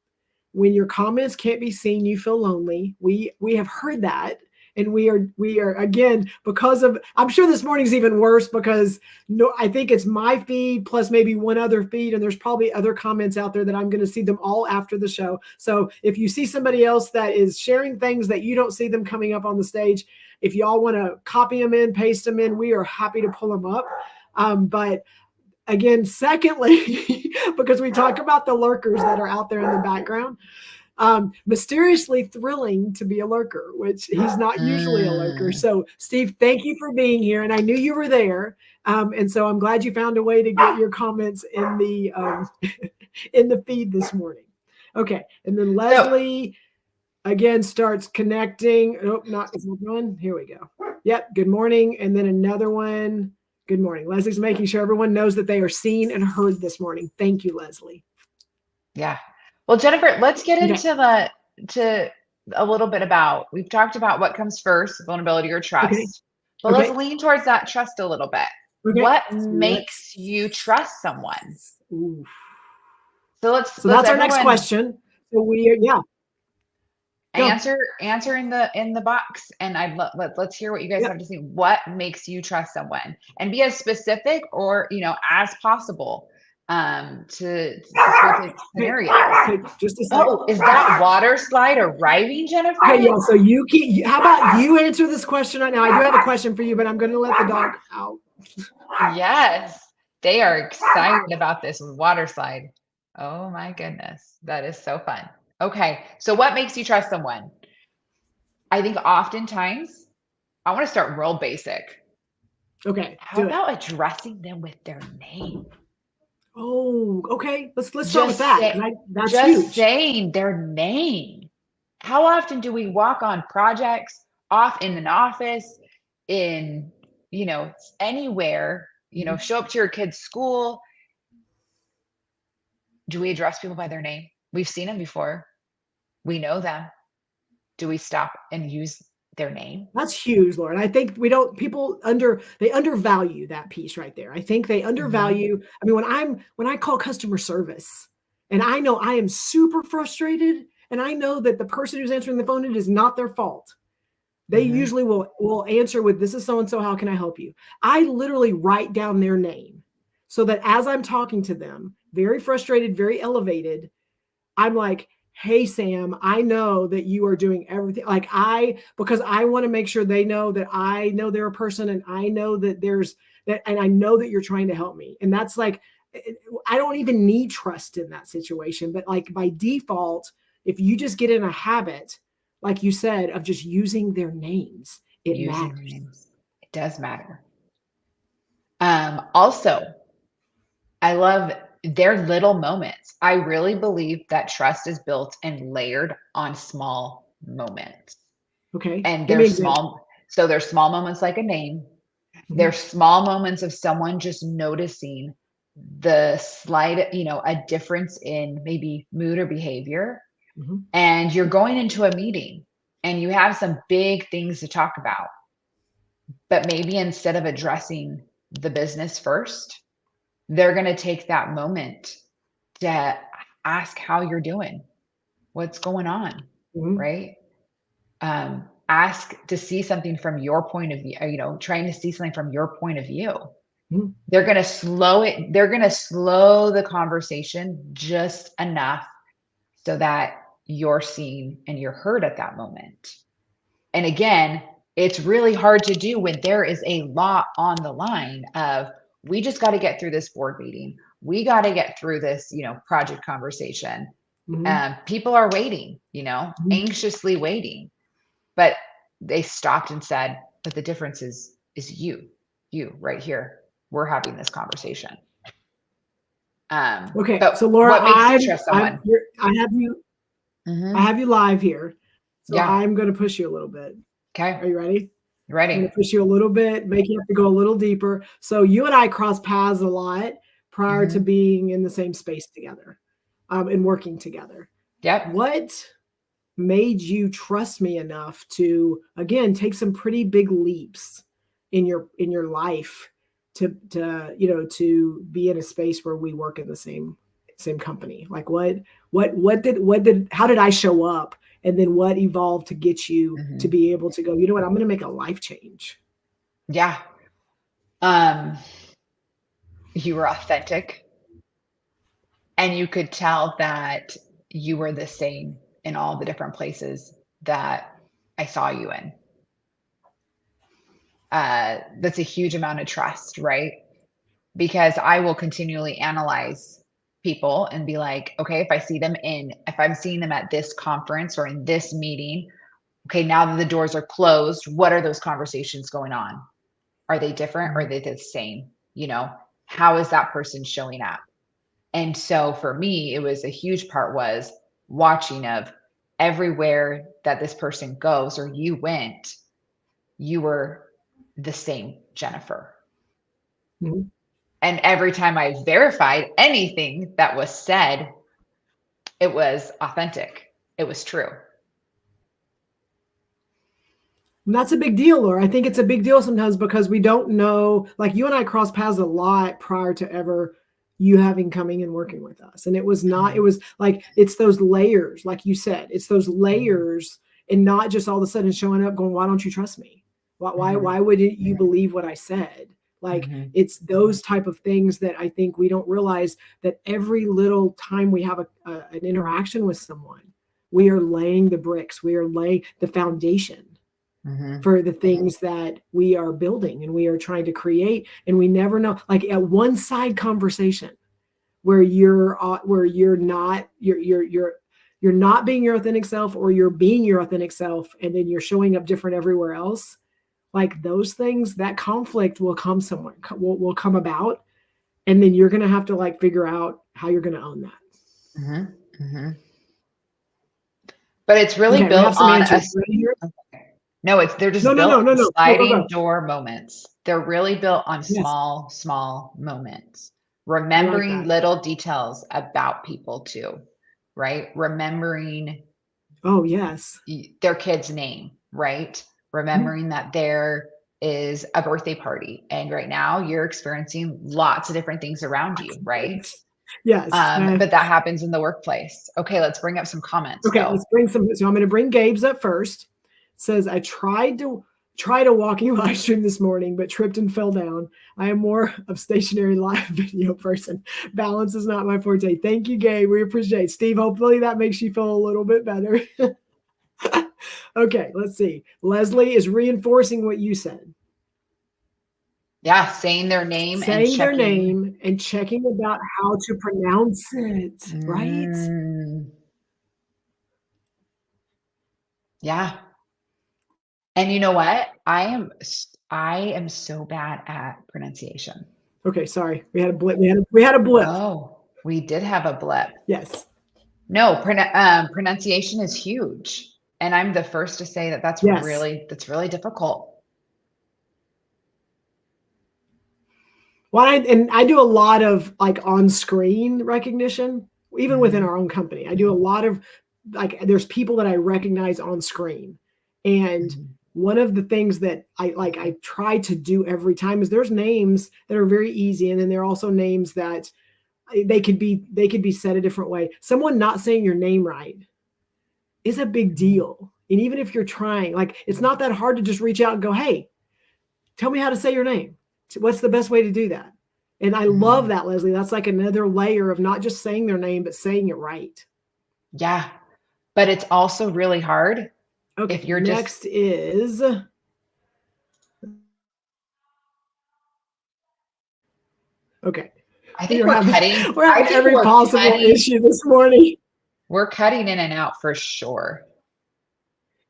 Speaker 1: when your comments can't be seen, you feel lonely. We have heard that. And we are again, because of, I'm sure this morning's even worse because I think it's my feed plus maybe one other feed. And there's probably other comments out there that I'm going to see them all after the show. So if you see somebody else that is sharing things that you don't see them coming up on the stage, if y'all want to copy them in, paste them in, we are happy to pull them up. But again, secondly, because we talk about the lurkers that are out there in the background, Mysteriously thrilling to be a lurker, which he's not usually a lurker.
Speaker 2: Mm.
Speaker 1: So, Steve, thank you for being here. And I knew you were there. And so I'm glad you found a way to get your comments in the in the feed this morning. Okay. And then Leslie again starts connecting. Oh, not is that one. Here we go. Yep. Good morning. And then another one. Good morning. Leslie's making sure everyone knows that they are seen and heard this morning. Thank you, Leslie.
Speaker 2: Yeah. Well, Jennifer, let's get
Speaker 1: Okay.
Speaker 2: into to a little bit about, we've talked about what comes first, vulnerability or trust.
Speaker 1: Okay.
Speaker 2: But
Speaker 1: Okay.
Speaker 2: let's lean towards that trust a little bit.
Speaker 1: Okay.
Speaker 2: What makes you trust someone?
Speaker 1: Ooh.
Speaker 2: So
Speaker 1: that's our next question. So
Speaker 2: answer in the box, and let's hear what you guys have to say. What makes you trust someone, and be as specific or as possible to specific scenarios.
Speaker 1: Okay, just a second.
Speaker 2: Oh, is that water slide arriving, Jennifer?
Speaker 1: Okay, yeah. So how about you answer this question right now? I do have a question for you, but I'm going to let the dog out.
Speaker 2: Yes, they are excited about this water slide. Oh my goodness, that is so fun. Okay, so what makes you trust someone? I think oftentimes, I want to start real basic.
Speaker 1: Okay.
Speaker 2: How about addressing them with their name?
Speaker 1: Oh, okay. Let's start with that. That's
Speaker 2: just
Speaker 1: huge.
Speaker 2: Saying their name. How often do we walk on projects, off in an office, in anywhere, show up to your kid's school? Do we address people by their name? We've seen them before. We know them. Do we stop and use their name?
Speaker 1: That's huge, Lauren. I think they undervalue that piece right there. I think they undervalue. I mean, when I call customer service and I know I am super frustrated and I know that the person who's answering the phone, it is not their fault. They usually will answer with, "This is so-and-so, how can I help you?" I literally write down their name so that as I'm talking to them, very frustrated, very elevated, I'm like, "Hey, Sam, I know that you are doing everything." Because I want to make sure they know that I know they're a person and I know that and I know that you're trying to help me. And that's like, I don't even need trust in that situation. But like by default, if you just get in a habit, like you said, of just using their names, it matters.
Speaker 2: It does matter. Also, I love their little moments. I really believe that trust is built and layered on small moments.
Speaker 1: Okay.
Speaker 2: And there's small moments like a name. There's small moments of someone just noticing the slight, a difference in maybe mood or behavior. And you're going into a meeting and you have some big things to talk about. But maybe instead of addressing the business first, they're going to take that moment to ask how you're doing, what's going on, right? Ask to see something from your point of view, trying to see something from your point of view. They're going to slow it. They're going to slow the conversation just enough so that you're seen and you're heard at that moment. And again, it's really hard to do when there is a lot on the line of, we just got to get through this board meeting. We got to get through this, project conversation. People are waiting, anxiously waiting. But they stopped and said, but the difference is you right here. We're having this conversation.
Speaker 1: Okay. So Laura,
Speaker 2: what makes you trust someone?
Speaker 1: I have you live here. So I'm going to push you a little bit.
Speaker 2: Okay.
Speaker 1: Are you ready?
Speaker 2: Ready.
Speaker 1: I'm going to push you a little bit, make you have to go a little deeper. So you and I cross paths a lot prior to being in the same space together, and working together.
Speaker 2: Yep.
Speaker 1: What made you trust me enough to, again, take some pretty big leaps in your life to be in a space where we work in the same company? Like how did I show up? And then what evolved to get you to be able to go, you know what, I'm going to make a life change?
Speaker 2: Yeah. You were authentic and you could tell that you were the same in all the different places that I saw you in. That's a huge amount of trust, right? Because I will continually analyze people and be like, okay, if I'm seeing them at this conference or in this meeting, okay, now that the doors are closed, what are those conversations going on? Are they different or are they the same? How is that person showing up? And so for me, it was a huge part was watching of everywhere that this person goes or you went, you were the same Jennifer.
Speaker 1: Mm-hmm.
Speaker 2: And every time I verified anything that was said, it was authentic. It was true.
Speaker 1: And that's a big deal, Laura. I think it's a big deal sometimes because we don't know, like you and I crossed paths a lot prior to ever you having coming and working with us. And it was like, it's those layers, like you said, it's those layers and not just all of a sudden showing up going, why don't you trust me? Why would you believe what I said? Like it's those type of things that I think we don't realize that every little time we have an interaction with someone, we are laying the bricks, we are laying the foundation for the things that we are building and we are trying to create. And we never know, like at one side conversation where you're not being your authentic self, or you're being your authentic self, and then you're showing up different everywhere else. Like those things, that conflict will come somewhere, will come about. And then you're going to have to like figure out how you're going to own that.
Speaker 2: But it's really built on they're just built sliding door moments. They're really built on small moments. Remembering little details about people too, right? Remembering their kid's name, right? Remembering that there is a birthday party and right now you're experiencing lots of different things around you, right?
Speaker 1: Yes.
Speaker 2: But that happens in the workplace. Okay, let's bring up some comments.
Speaker 1: Okay, let's bring some. So I'm going to bring Gabe's up first. It says, I tried a walking live stream this morning, but tripped and fell down. I am more of stationary live video person. Balance is not my forte. Thank you, Gabe. We appreciate it. Steve, hopefully that makes you feel a little bit better. Okay, let's see. Leslie is reinforcing what you said.
Speaker 2: Yeah, saying their name
Speaker 1: and checking about how to pronounce it, right?
Speaker 2: Yeah. And you know what? I am so bad at pronunciation.
Speaker 1: Okay, sorry. We had a blip. We had a blip.
Speaker 2: Oh, we did have a blip.
Speaker 1: Yes.
Speaker 2: No, pronunciation is huge. And I'm the first to say that's really difficult.
Speaker 1: Well, I do a lot of like on-screen recognition, even within our own company. I do a lot of like, there's people that I recognize on screen. And one of the things that I try to do every time is there's names that are very easy. And then there are also names that they could be said a different way. Someone not saying your name right is a big deal. And even if you're trying, like, it's not that hard to just reach out and go, hey, tell me how to say your name. What's the best way to do that? And I love that, Leslie. That's like another layer of not just saying their name, but saying it right.
Speaker 2: Yeah. But it's also really hard.
Speaker 1: Okay.
Speaker 2: If you're
Speaker 1: next is. Okay.
Speaker 2: I think we're having
Speaker 1: every possible issue this morning.
Speaker 2: We're cutting in and out for sure.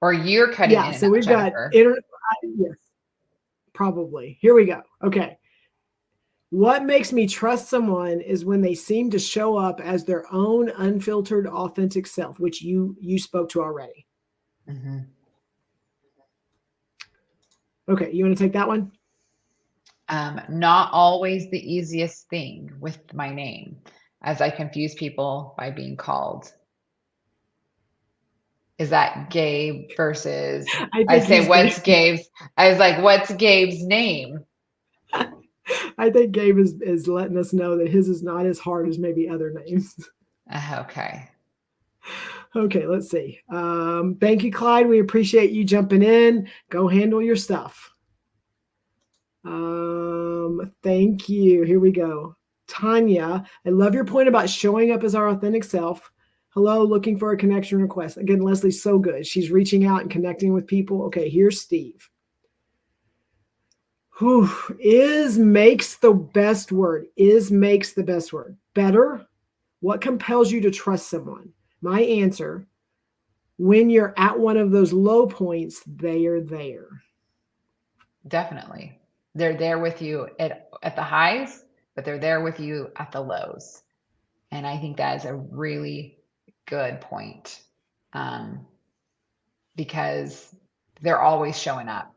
Speaker 2: Or you're cutting in and out.
Speaker 1: So we've
Speaker 2: Jennifer.
Speaker 1: got yes. Probably. Here we go. Okay. What makes me trust someone is when they seem to show up as their own unfiltered, authentic self, which you spoke to already. Okay. You want to take that one?
Speaker 2: Not always the easiest thing with my name, as I confuse people by being called. Is that Gabe versus, I say, what's Gabe's? I was like, what's Gabe's name?
Speaker 1: I think Gabe is letting us know that his is not as hard as maybe other names.
Speaker 2: Okay.
Speaker 1: Okay, let's see. Thank you, Clyde. We appreciate you jumping in. Go handle your stuff. Thank you. Here we go. Tanya, I love your point about showing up as our authentic self. Hello, looking for a connection request. Again, Leslie's so good. She's reaching out and connecting with people. Okay, here's Steve. Is makes the best word. Is makes the best word. Better, What compels you to trust someone? My answer, when you're at one of those low points, they are there.
Speaker 2: Definitely. They're there with you at the highs, but they're there with you at the lows. And I think that is a really good point, um, because they're always showing up,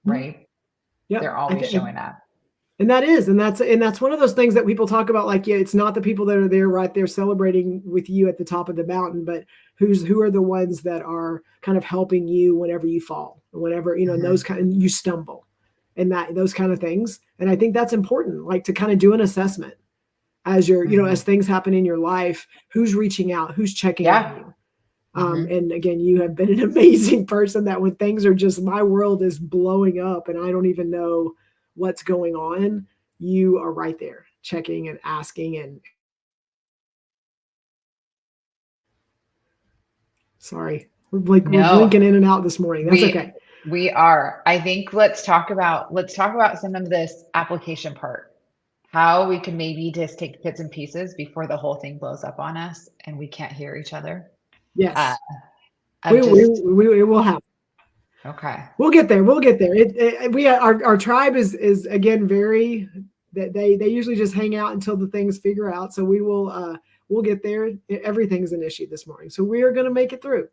Speaker 2: right?
Speaker 1: Yep.
Speaker 2: They're always showing up.
Speaker 1: And that's one of those things that people talk about. Like, yeah, it's not the people that are there right there celebrating with you at the top of the mountain, but who are the ones that are kind of helping you whenever you fall, whenever, you know, those kind you stumble, and those kind of things. And I think that's important, like to kind of do an assessment as you're, you know, as things happen in your life, who's reaching out, who's checking on you. And again, you have been an amazing person that when things are just, my world is blowing up and I don't even know what's going on, you are right there checking and asking. And sorry, we're blinking in and out this morning. That's okay.
Speaker 2: We are. I think let's talk about some of this application part. How we can maybe just take bits and pieces before the whole thing blows up on us and we can't hear each other.
Speaker 1: Yes. We will happen.
Speaker 2: Okay.
Speaker 1: We'll get there. Our tribe is again very, they usually just hang out until the things figure out. So we'll get there. Everything's an issue this morning. So we are going to make it through.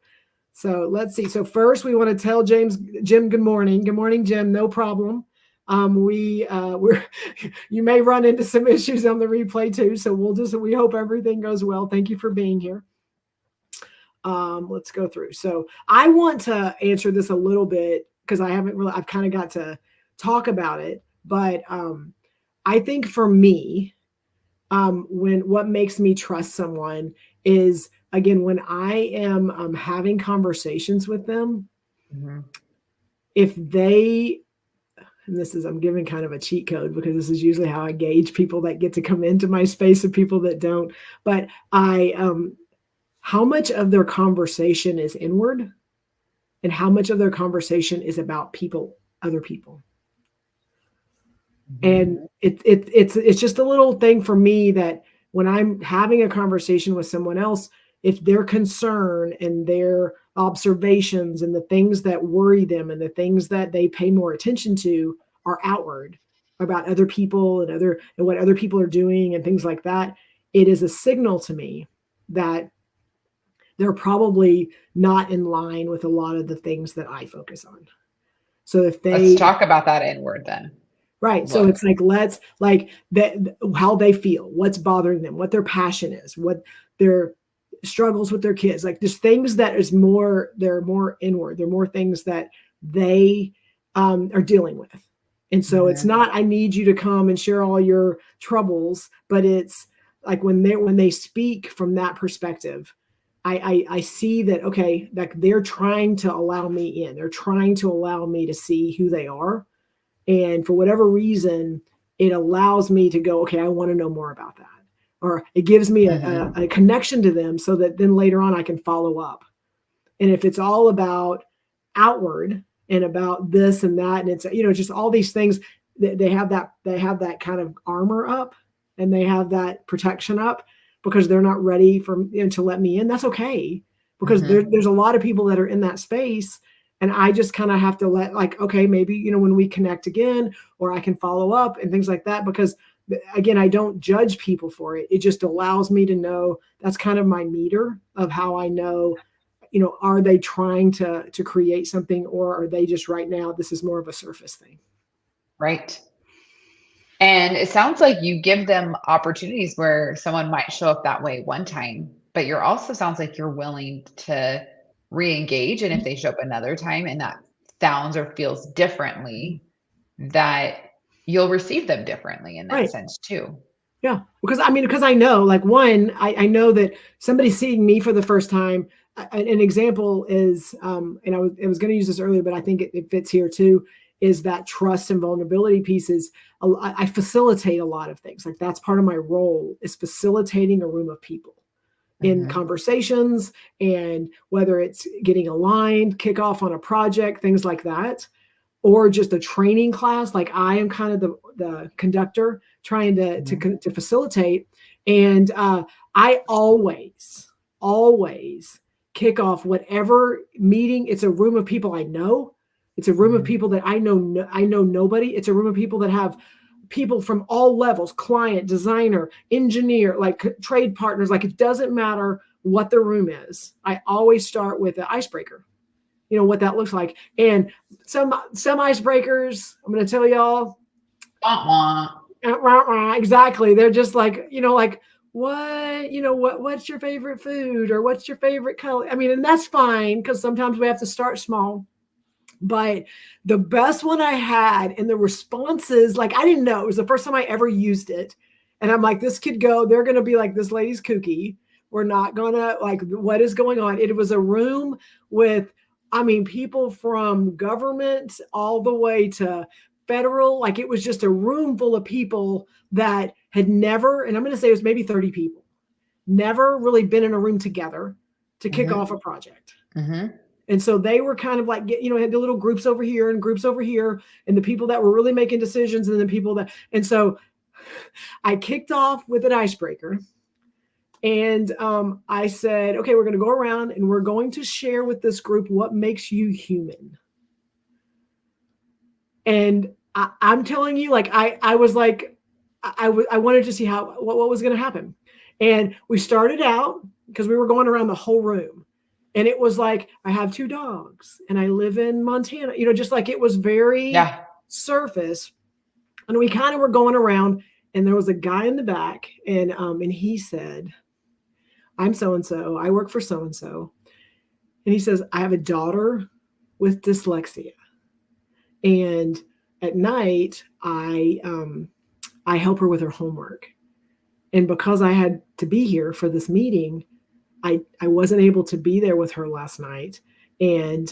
Speaker 1: So let's see. So first we want to tell Jim, good morning. Good morning, Jim. No problem. You may run into some issues on the replay too. So we hope everything goes well. Thank you for being here. Let's go through. So I want to answer this a little bit because I've kind of got to talk about it, but I think for me, what makes me trust someone is, again, when I am having conversations with them, if they, and I'm giving kind of a cheat code because this is usually how I gauge people that get to come into my space and people that don't, but how much of their conversation is inward and how much of their conversation is about other people. And it's just a little thing for me that when I'm having a conversation with someone else, if their concern and their observations and the things that worry them and the things that they pay more attention to are outward about other people and what other people are doing and things like that, it is a signal to me that they're probably not in line with a lot of the things that I focus on. So let's
Speaker 2: talk about that inward then.
Speaker 1: Right. So it's how they feel, what's bothering them, what their passion is, what their struggles with their kids, like there's things that they're more inward. They're more things that they are dealing with. And so it's not, I need you to come and share all your troubles, but it's like when they speak from that perspective, I see that, okay, like they're trying to allow me in. They're trying to allow me to see who they are. And for whatever reason, it allows me to go, okay, I want to know more about that. Or it gives me a connection to them so that then later on I can follow up. And if it's all about outward and about this and that, and it's, just all these things, they have that kind of armor up and they have that protection up, because they're not ready to let me in. That's okay, because there's a lot of people that are in that space, and I just kind of have to okay, maybe, when we connect again, or I can follow up and things like that, because again, I don't judge people for it. It just allows me to know, that's kind of my meter of how I know, are they trying to create something, or are they just right now, this is more of a surface thing.
Speaker 2: Right. And it sounds like you give them opportunities where someone might show up that way one time, but sounds like you're willing to re-engage. And if they show up another time and that sounds or feels differently, that you'll receive them differently in that sense too.
Speaker 1: Yeah. Because I know, I know that somebody seeing me for the first time, an example is, and I was going to use this earlier, but I think it fits here too, is that trust and vulnerability pieces. I facilitate a lot of things. Like that's part of my role, is facilitating a room of people in conversations, and whether it's getting aligned, kick off on a project, things like that, or just a training class. Like I am kind of the conductor trying to facilitate. And I always kick off whatever meeting. It's a room of people I know. It's a room of people that I know. I know nobody. It's a room of people that have people from all levels, client, designer, engineer, like trade partners. Like, it doesn't matter what the room is. I always start with the icebreaker, what that looks like. And some icebreakers, I'm going to tell y'all. Exactly. They're just like, like, what's your favorite food, or what's your favorite color? I mean, and that's fine, because sometimes we have to start small. But the best one I had, and the responses, like, I didn't know, it was the first time I ever used it. And I'm like, this could go, they're going to be like, this lady's kooky. We're not going to, like, what is going on? It was a room with, people from government all the way to federal. Like, it was just a room full of people that had never, and I'm going to say it was maybe 30 people, never really been in a room together to kick off a project. And so they were kind of like, had the little groups over here and groups over here, and the people that were really making decisions, and then the people that, and so I kicked off with an icebreaker. And I said, okay, we're going to go around and we're going to share with this group what makes you human. And I'm telling you, like, I was like, I wanted to see what was going to happen. And we started out, because we were going around the whole room. And it was like, I have 2 dogs and I live in Montana, just like, it was very surface. And we kind of were going around, and there was a guy in the back, and he said, I'm so-and-so, I work for so-and-so. And he says, I have a daughter with dyslexia. And at night, I help her with her homework. And because I had to be here for this meeting, I wasn't able to be there with her last night. And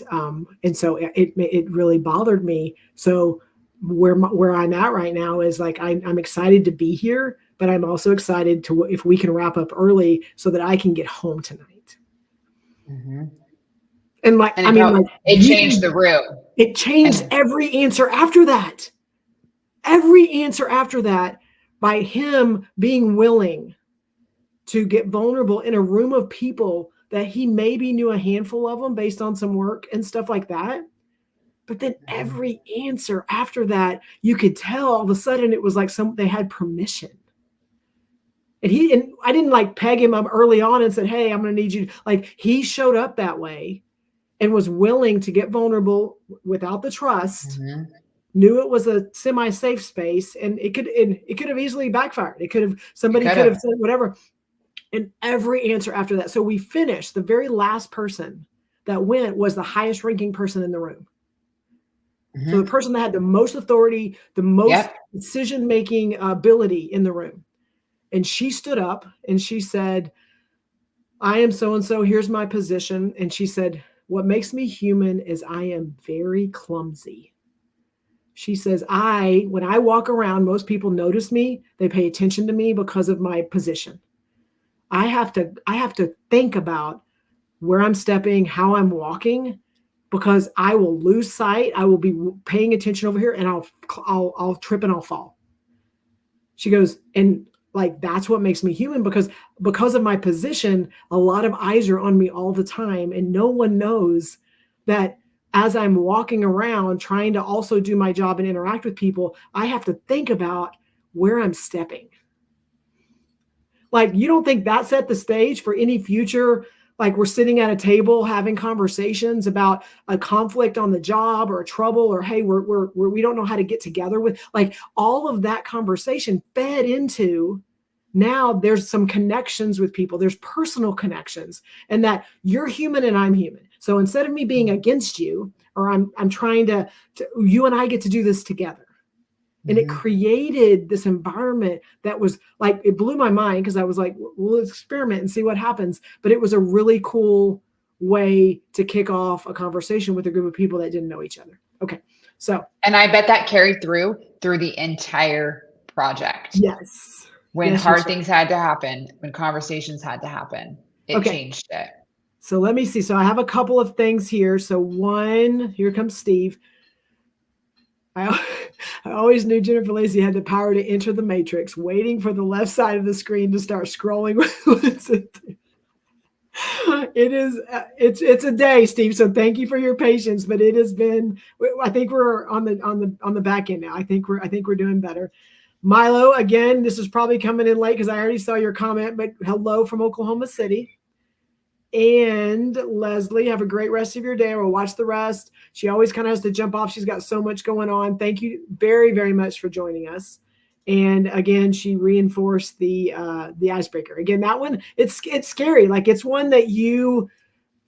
Speaker 1: so it really bothered me. So where I'm at right now is like, I'm excited to be here, but I'm also excited if we can wrap up early so that I can get home tonight. And like,
Speaker 2: it changed the room.
Speaker 1: It changed every answer after that. Every answer after that, by him being willing to get vulnerable in a room of people that he maybe knew a handful of them based on some work and stuff like that. But then every answer after that, you could tell all of a sudden it was like they had permission. And I didn't like peg him up early on and said, hey, I'm going to need you. Like, he showed up that way and was willing to get vulnerable without the trust, knew it was a semi-safe space, and it could have easily backfired. Somebody could have said whatever. And every answer after that. So we finished, the very last person that went was the highest ranking person in the room. So the person that had the most authority, the most decision-making ability in the room. And she stood up and she said, I am so-and-so, here's my position. And she said, what makes me human is I am very clumsy. She says, when I walk around, most people notice me. They pay attention to me because of my position. I have to think about where I'm stepping, how I'm walking, because I will lose sight. I will be paying attention over here, and I'll trip and I'll fall. She goes, and like, that's what makes me human, because of my position, a lot of eyes are on me all the time, and no one knows that as I'm walking around trying to also do my job and interact with people, I have to think about where I'm stepping. Like, you don't think that set the stage for any future, like, we're sitting at a table having conversations about a conflict on the job or a trouble, or, hey, we don't know how to get together with, like, all of that conversation fed into, now there's some connections with people. There's personal connections, and that you're human and I'm human. So instead of me being against you, or I'm trying to you and I get to do this together. And it created this environment that was like, it blew my mind, because I was like, we'll experiment and see what happens. But it was a really cool way to kick off a conversation with a group of people that didn't know each other. Okay. So.
Speaker 2: And I bet that carried through the entire project.
Speaker 1: Yes.
Speaker 2: When hard things had to happen, when conversations had to happen, it changed it.
Speaker 1: So let me see. So I have a couple of things here. So one, here comes Steve. I always knew Jennifer Lacey had the power to enter the matrix, waiting for the left side of the screen to start scrolling. It is, it's a day, Steve. So thank you for your patience, but it has been, I think we're on the back end now. I think we're doing better. Milo, again, this is probably coming in late because I already saw your comment, but hello from Oklahoma City. And Leslie, have a great rest of your day. We'll watch the rest. She always kind of has to jump off. She's got so much going on. Thank you very, very much for joining us. And again, she reinforced the icebreaker. Again, that one, it's scary. Like, it's one that you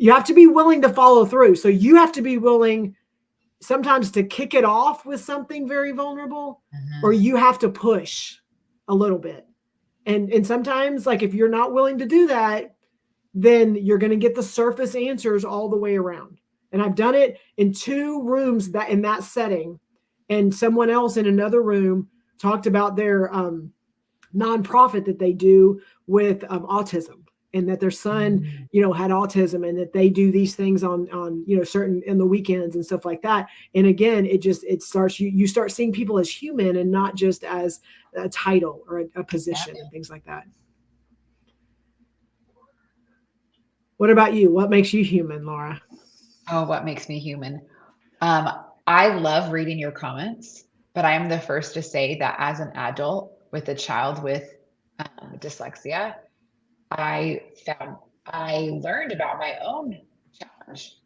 Speaker 1: have to be willing to follow through. So you have to be willing sometimes to kick it off with something very vulnerable, or you have to push a little bit. And sometimes, like, if you're not willing to do that, then you're going to get the surface answers all the way around. And I've done it in 2 rooms that in that setting, and someone else in another room talked about their nonprofit that they do with autism, and that their son, had autism, and that they do these things on certain in the weekends and stuff like that. And again, it starts, you start seeing people as human and not just as a title or a position and things like that. What about you? What makes you human, Laura?
Speaker 2: Oh, what makes me human? I love reading your comments, but I am the first to say that as an adult with a child with dyslexia, I learned about my own challenge,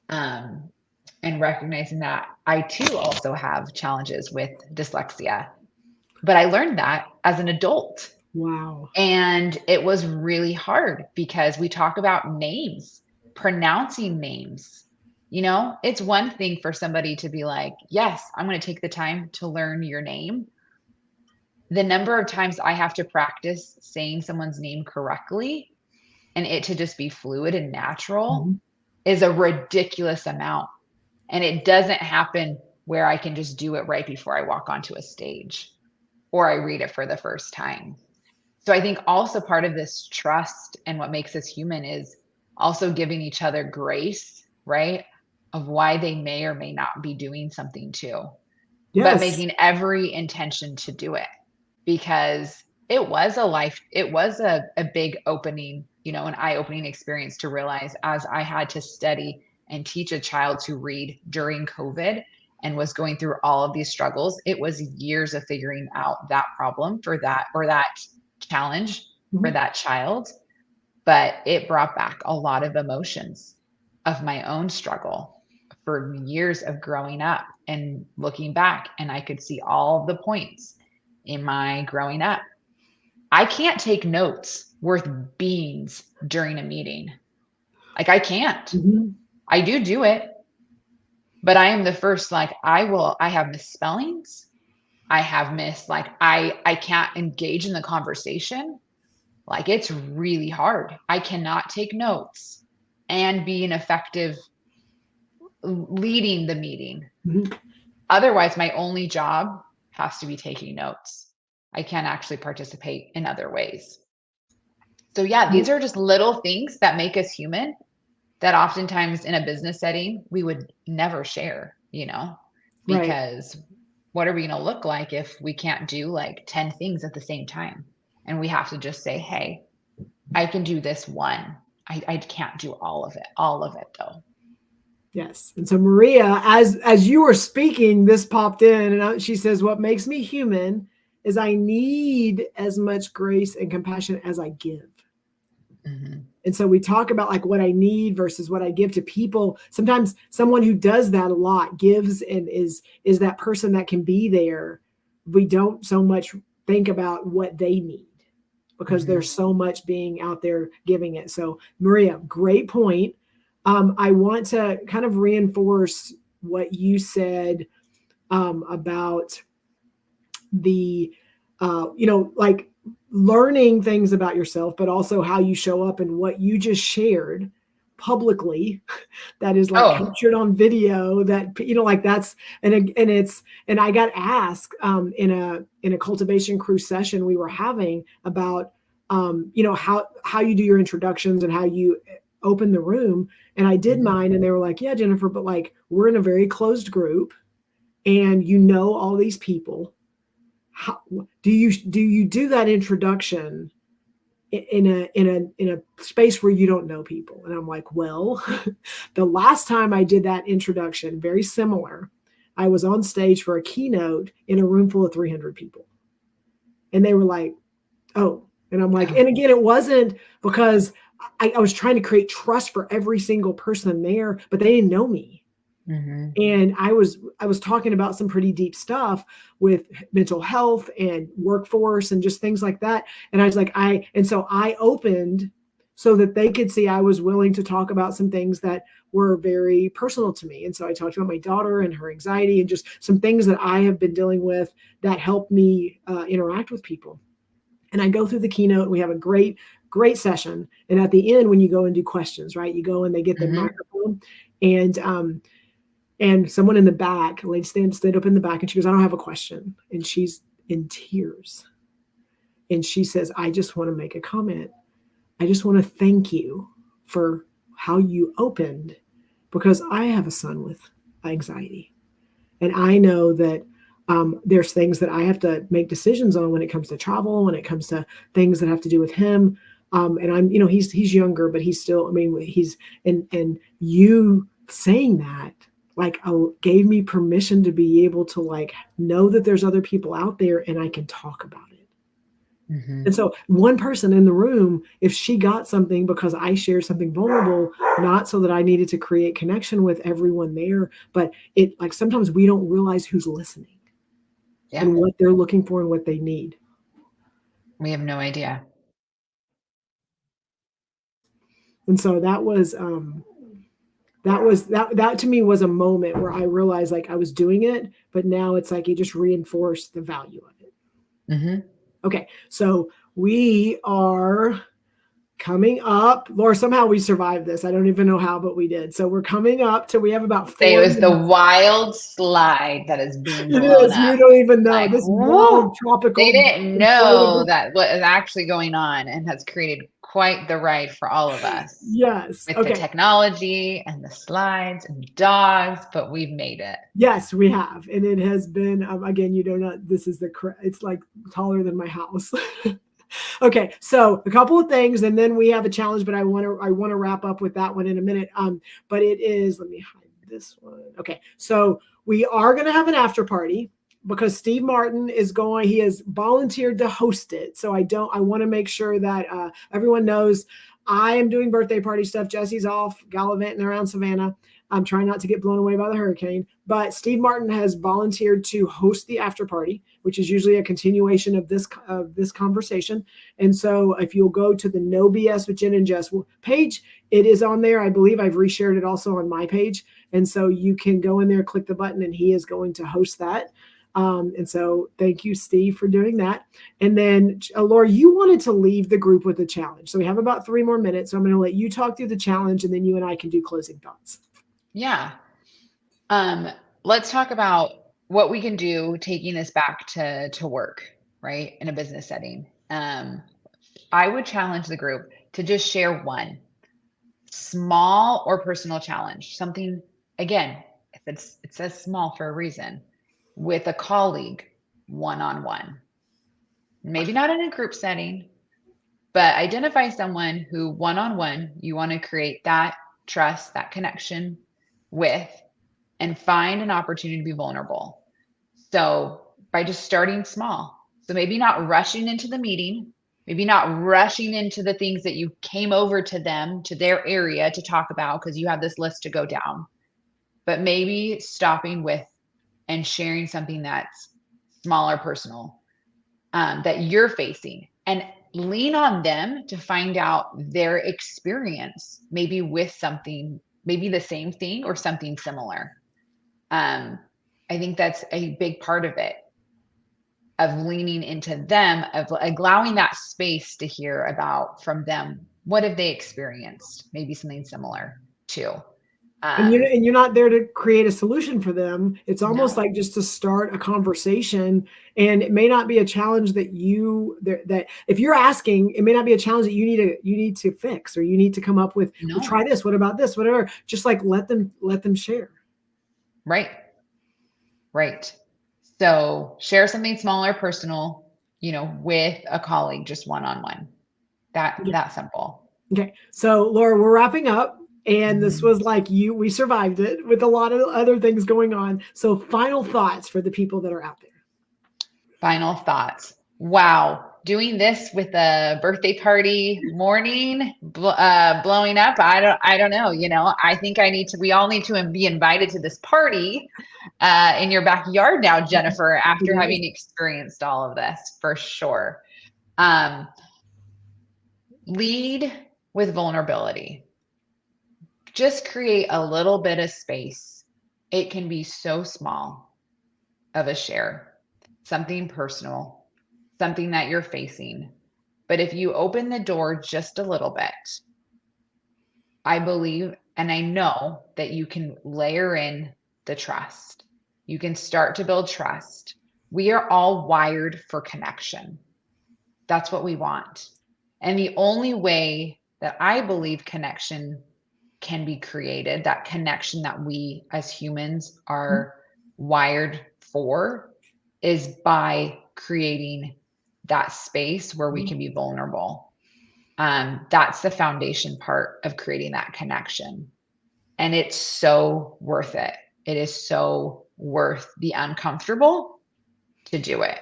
Speaker 2: and recognizing that I too also have challenges with dyslexia, but I learned that as an adult.
Speaker 1: Wow.
Speaker 2: And it was really hard because we talk about names, pronouncing names. It's one thing for somebody to be like, yes, I'm going to take the time to learn your name. The number of times I have to practice saying someone's name correctly and it to just be fluid and natural is a ridiculous amount. And it doesn't happen where I can just do it right before I walk onto a stage or I read it for the first time. So I think also part of this trust and what makes us human is also giving each other grace, right? Of why they may or may not be doing something too, but making every intention to do it, because it was a big opening, an eye-opening experience to realize, as I had to study and teach a child to read during COVID and was going through all of these struggles, it was years of figuring out that problem for that, or that challenge for that child. But it brought back a lot of emotions of my own struggle for years of growing up and looking back, and I could see all the points in my growing up. I can't take notes worth beans during a meeting. Like, I can't. I do it, but I am the first, like, I have misspellings. I have I can't engage in the conversation. Like, it's really hard. I cannot take notes and be an effective leading the meeting. Otherwise, my only job has to be taking notes. I can't actually participate in other ways. So yeah, these are just little things that make us human that oftentimes in a business setting, we would never share, because what are we going to look like if we can't do like 10 things at the same time? And we have to just say, hey, I can do this one. I can't do all of it though.
Speaker 1: Yes. And so Maria, as you were speaking, this popped in, and she says, what makes me human is I need as much grace and compassion as I give. And so we talk about like what I need versus what I give to people. Sometimes someone who does that a lot gives and is that person that can be there. We don't so much think about what they need because there's so much being out there giving it. So Maria, great point. I want to kind of reinforce what you said about the, like learning things about yourself, but also how you show up and what you just shared publicly that is like captured on video that, like that's, and I got asked in a cultivation crew session we were having about, how you do your introductions and how you open the room. And I did mine, and they were like, yeah, Jennifer, but like, we're in a very closed group and you know all these people, how do you do that introduction in a space where you don't know people? And I'm like, well, the last time I did that introduction, very similar, I was on stage for a keynote in a room full of 300 people. And they were like, oh, and I'm like, and again, it wasn't because I was trying to create trust for every single person there, but they didn't know me.
Speaker 2: Mm-hmm.
Speaker 1: And I was talking about some pretty deep stuff with mental health and workforce and just things like that. And I was like, so I opened so that they could see I was willing to talk about some things that were very personal to me. And so I talked about my daughter and her anxiety and just some things that I have been dealing with that help me interact with people. And I go through the keynote. We have a great session. And at the end, when you go and do questions, right, you go and they get the microphone, and someone in the back, a lady stood up in the back, and she goes, I don't have a question. And she's in tears. And she says, I just want to make a comment. I just want to thank you for how you opened, because I have a son with anxiety. And I know that there's things that I have to make decisions on when it comes to travel, when it comes to things that have to do with him. And I'm, he's younger, but he's still, and you saying that, like, gave me permission to be able to, like, know that there's other people out there and I can talk about it. Mm-hmm. And so one person in the room, if she got something because I shared something vulnerable, not so that I needed to create connection with everyone there, but it, like, sometimes we don't realize who's listening and what they're looking for and what they need.
Speaker 2: We have no idea.
Speaker 1: And so that to me was a moment where I realized, like, I was doing it, but now it's like it just reinforced the value of it. Mm-hmm. Okay, so we are coming up. Laura, somehow we survived this. I don't even know how, but we did. So we're coming up to, we have about 4
Speaker 2: minutes. It was the wild slide that is being blown
Speaker 1: up. You don't even know.
Speaker 2: Like,
Speaker 1: this wild tropical.
Speaker 2: They didn't know that what is actually going on, and has created quite the ride for all of us.
Speaker 1: Yes.
Speaker 2: With the technology and the slides and dogs, but we've made it.
Speaker 1: Yes, we have. And it has been, again, this is it's like taller than my house. Okay, so a couple of things, and then we have a challenge, but I want to wrap up with that one in a minute. But it is, let me hide this one. Okay, so we are going to have an after party because Steve Martin he has volunteered to host it. So I want to make sure that everyone knows I am doing birthday party stuff. Jesse's off gallivanting around Savannah. I'm trying not to get blown away by the hurricane, but Steve Martin has volunteered to host the after party, which is usually a continuation of this conversation. And so if you'll go to the No BS with Jen and Jess page, it is on there. I believe I've reshared it also on my page. And so you can go in there, click the button, and he is going to host that. And so thank you, Steve, for doing that. And then, Laura, you wanted to leave the group with a challenge. So we have about 3 more minutes. So I'm going to let you talk through the challenge, and then you and I can do closing thoughts.
Speaker 2: Yeah. Let's talk about what we can do taking this back to work, right? In a business setting. I would challenge the group to just share one small or personal challenge, something, again, if it says small for a reason, with a colleague, one-on-one, maybe not in a group setting, but identify someone who one-on-one you want to create that trust, that connection with, and find an opportunity to be vulnerable. So by just starting small, so maybe not rushing into the meeting, maybe not rushing into the things that you came over to them, to their area to talk about, because you have this list to go down, but maybe stopping with and sharing something that's small or personal that you're facing, and lean on them to find out their experience, maybe with something, maybe the same thing or something similar. I think that's a big part of it, of leaning into them, of allowing that space to hear about from them. What have they experienced? Maybe something similar too.
Speaker 1: And you're not there to create a solution for them. It's almost like just to start a conversation. And it may not be a challenge that if you're asking, it may not be a challenge that you need to fix, or you need to come up with, well, try this. What about this? Whatever. Just like let them share.
Speaker 2: Right. Right. So share something small or personal, with a colleague, just one-on-one. That simple.
Speaker 1: Okay. So Laura, we're wrapping up. And this
Speaker 2: Mhm.
Speaker 1: was like we survived it with a lot of other things going on. So final thoughts for the people that are out there.
Speaker 2: Final thoughts. Wow. Doing this with a birthday party morning, blowing up. I don't know. I think we all need to be invited to this party in your backyard now, Jennifer, after having experienced all of this, for sure. Lead with vulnerability. Just create a little bit of space. It can be so small of a share, something personal, something that you're facing. But if you open the door just a little bit, I believe and I know that you can layer in the trust. You can start to build trust. We are all wired for connection. That's what we want. And the only way that I believe connection can be created, that connection that we as humans are wired for, is by creating that space where we can be vulnerable. That's the foundation part of creating that connection. And it's so worth it. It is so worth the uncomfortable to do it.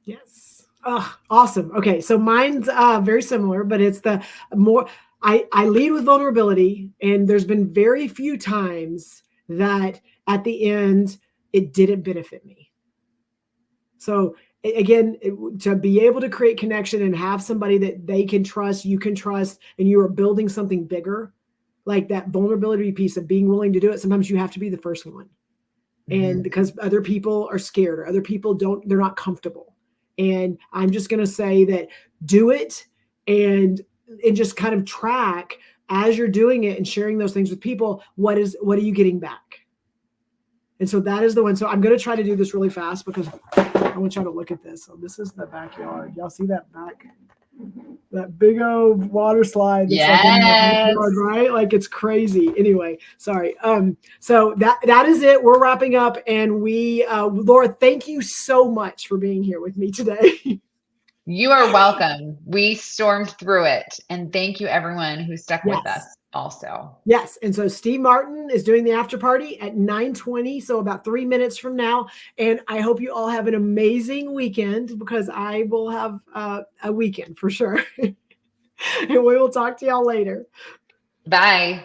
Speaker 1: Yes. Oh, awesome. Okay. So mine's very similar, but it's the more I lead with vulnerability, and there's been very few times that at the end it didn't benefit me. So again, to be able to create connection and have somebody that they can trust, you can trust, and you are building something bigger, like that vulnerability piece of being willing to do it. Sometimes you have to be the first one. And because other people are scared or other people they're not comfortable. And I'm just going to say that do it and just kind of track as you're doing it and sharing those things with people. What are you getting back? And so that is the one. So I'm going to try to do this really fast because I want y'all to look at this. So this is the backyard. Y'all see that that big old water slide.
Speaker 2: Yes.
Speaker 1: Like in the backyard, right? Like it's crazy. Anyway, sorry. So that is it. We're wrapping up, and Laura, thank you so much for being here with me today.
Speaker 2: You are welcome. We stormed through it. And thank you, everyone who stuck with us also.
Speaker 1: Yes. And so Steve Martin is doing the after party at 9:20. So about 3 minutes from now. And I hope you all have an amazing weekend, because I will have a weekend for sure. And we will talk to y'all later.
Speaker 2: Bye.